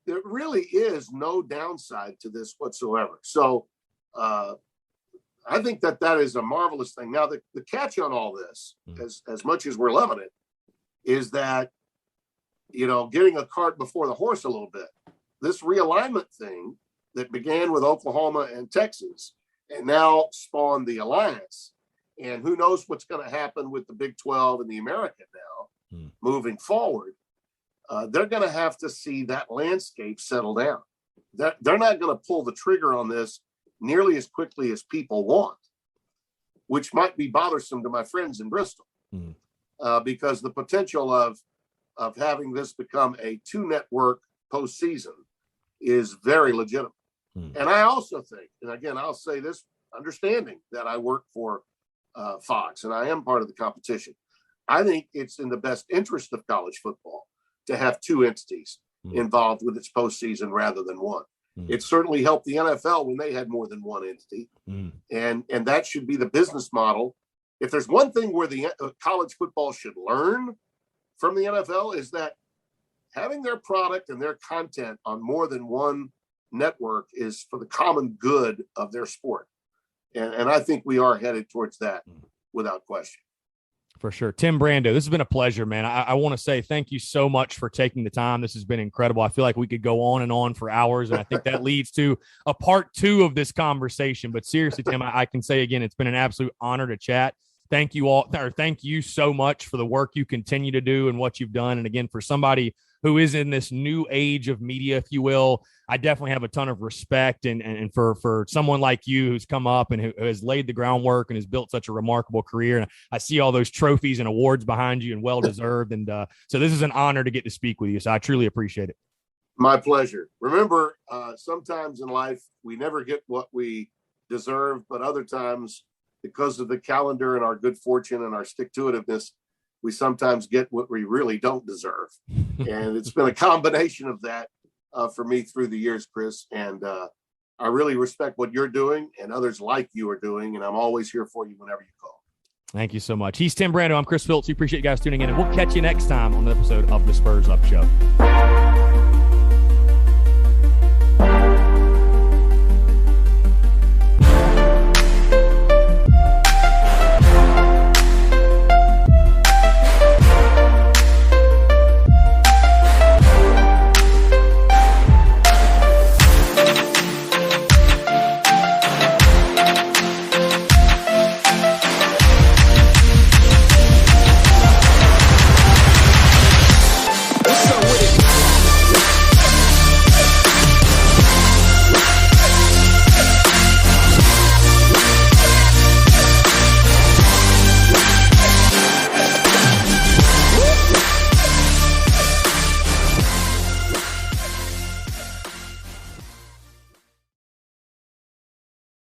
there really is no downside to this whatsoever. So I think that is a marvelous thing. Now, the catch on all this, as much as we're loving it, is that, getting a cart before the horse a little bit. This realignment thing that began with Oklahoma and Texas and now spawned the alliance. And who knows what's going to happen with the Big 12 and the American now moving forward. They're going to have to see that landscape settle down. They're not going to pull the trigger on this nearly as quickly as people want, which might be bothersome to my friends in Bristol, because the potential of having this become a 2-network postseason is very legitimate. And I also think, and again, I'll say this, understanding that I work for Fox and I am part of the competition, I think it's in the best interest of college football to have 2 entities involved with its postseason rather than 1. It certainly helped the NFL when they had more than 1 entity. And that should be the business model. If there's one thing where the college football should learn from the NFL, is that having their product and their content on more than 1 network is for the common good of their sport. And I think we are headed towards that without question. For sure. Tim Brando, this has been a pleasure, man. I want to say thank you so much for taking the time. This has been incredible. I feel like we could go on and on for hours, and I think that leads to a part 2 of this conversation. But seriously, Tim, I can say again, it's been an absolute honor to chat. Thank you all, or thank you so much for the work you continue to do and what you've done. And again, for somebody who is in this new age of media, if you will. I definitely have a ton of respect and for someone like you who's come up and who has laid the groundwork and has built such a remarkable career. And I see all those trophies and awards behind you, and well-deserved. And so this is an honor to get to speak with you. So I truly appreciate it. My pleasure. Remember, sometimes in life, we never get what we deserve, but other times, because of the calendar and our good fortune and our stick-to-itiveness, we sometimes get what we really don't deserve. And it's been a combination of that for me through the years, Chris. And I really respect what you're doing and others like you are doing. And I'm always here for you whenever you call. Thank you so much. He's Tim Brando. I'm Chris Phillips. We appreciate you guys tuning in, and we'll catch you next time on the episode of the Spurs Up Show.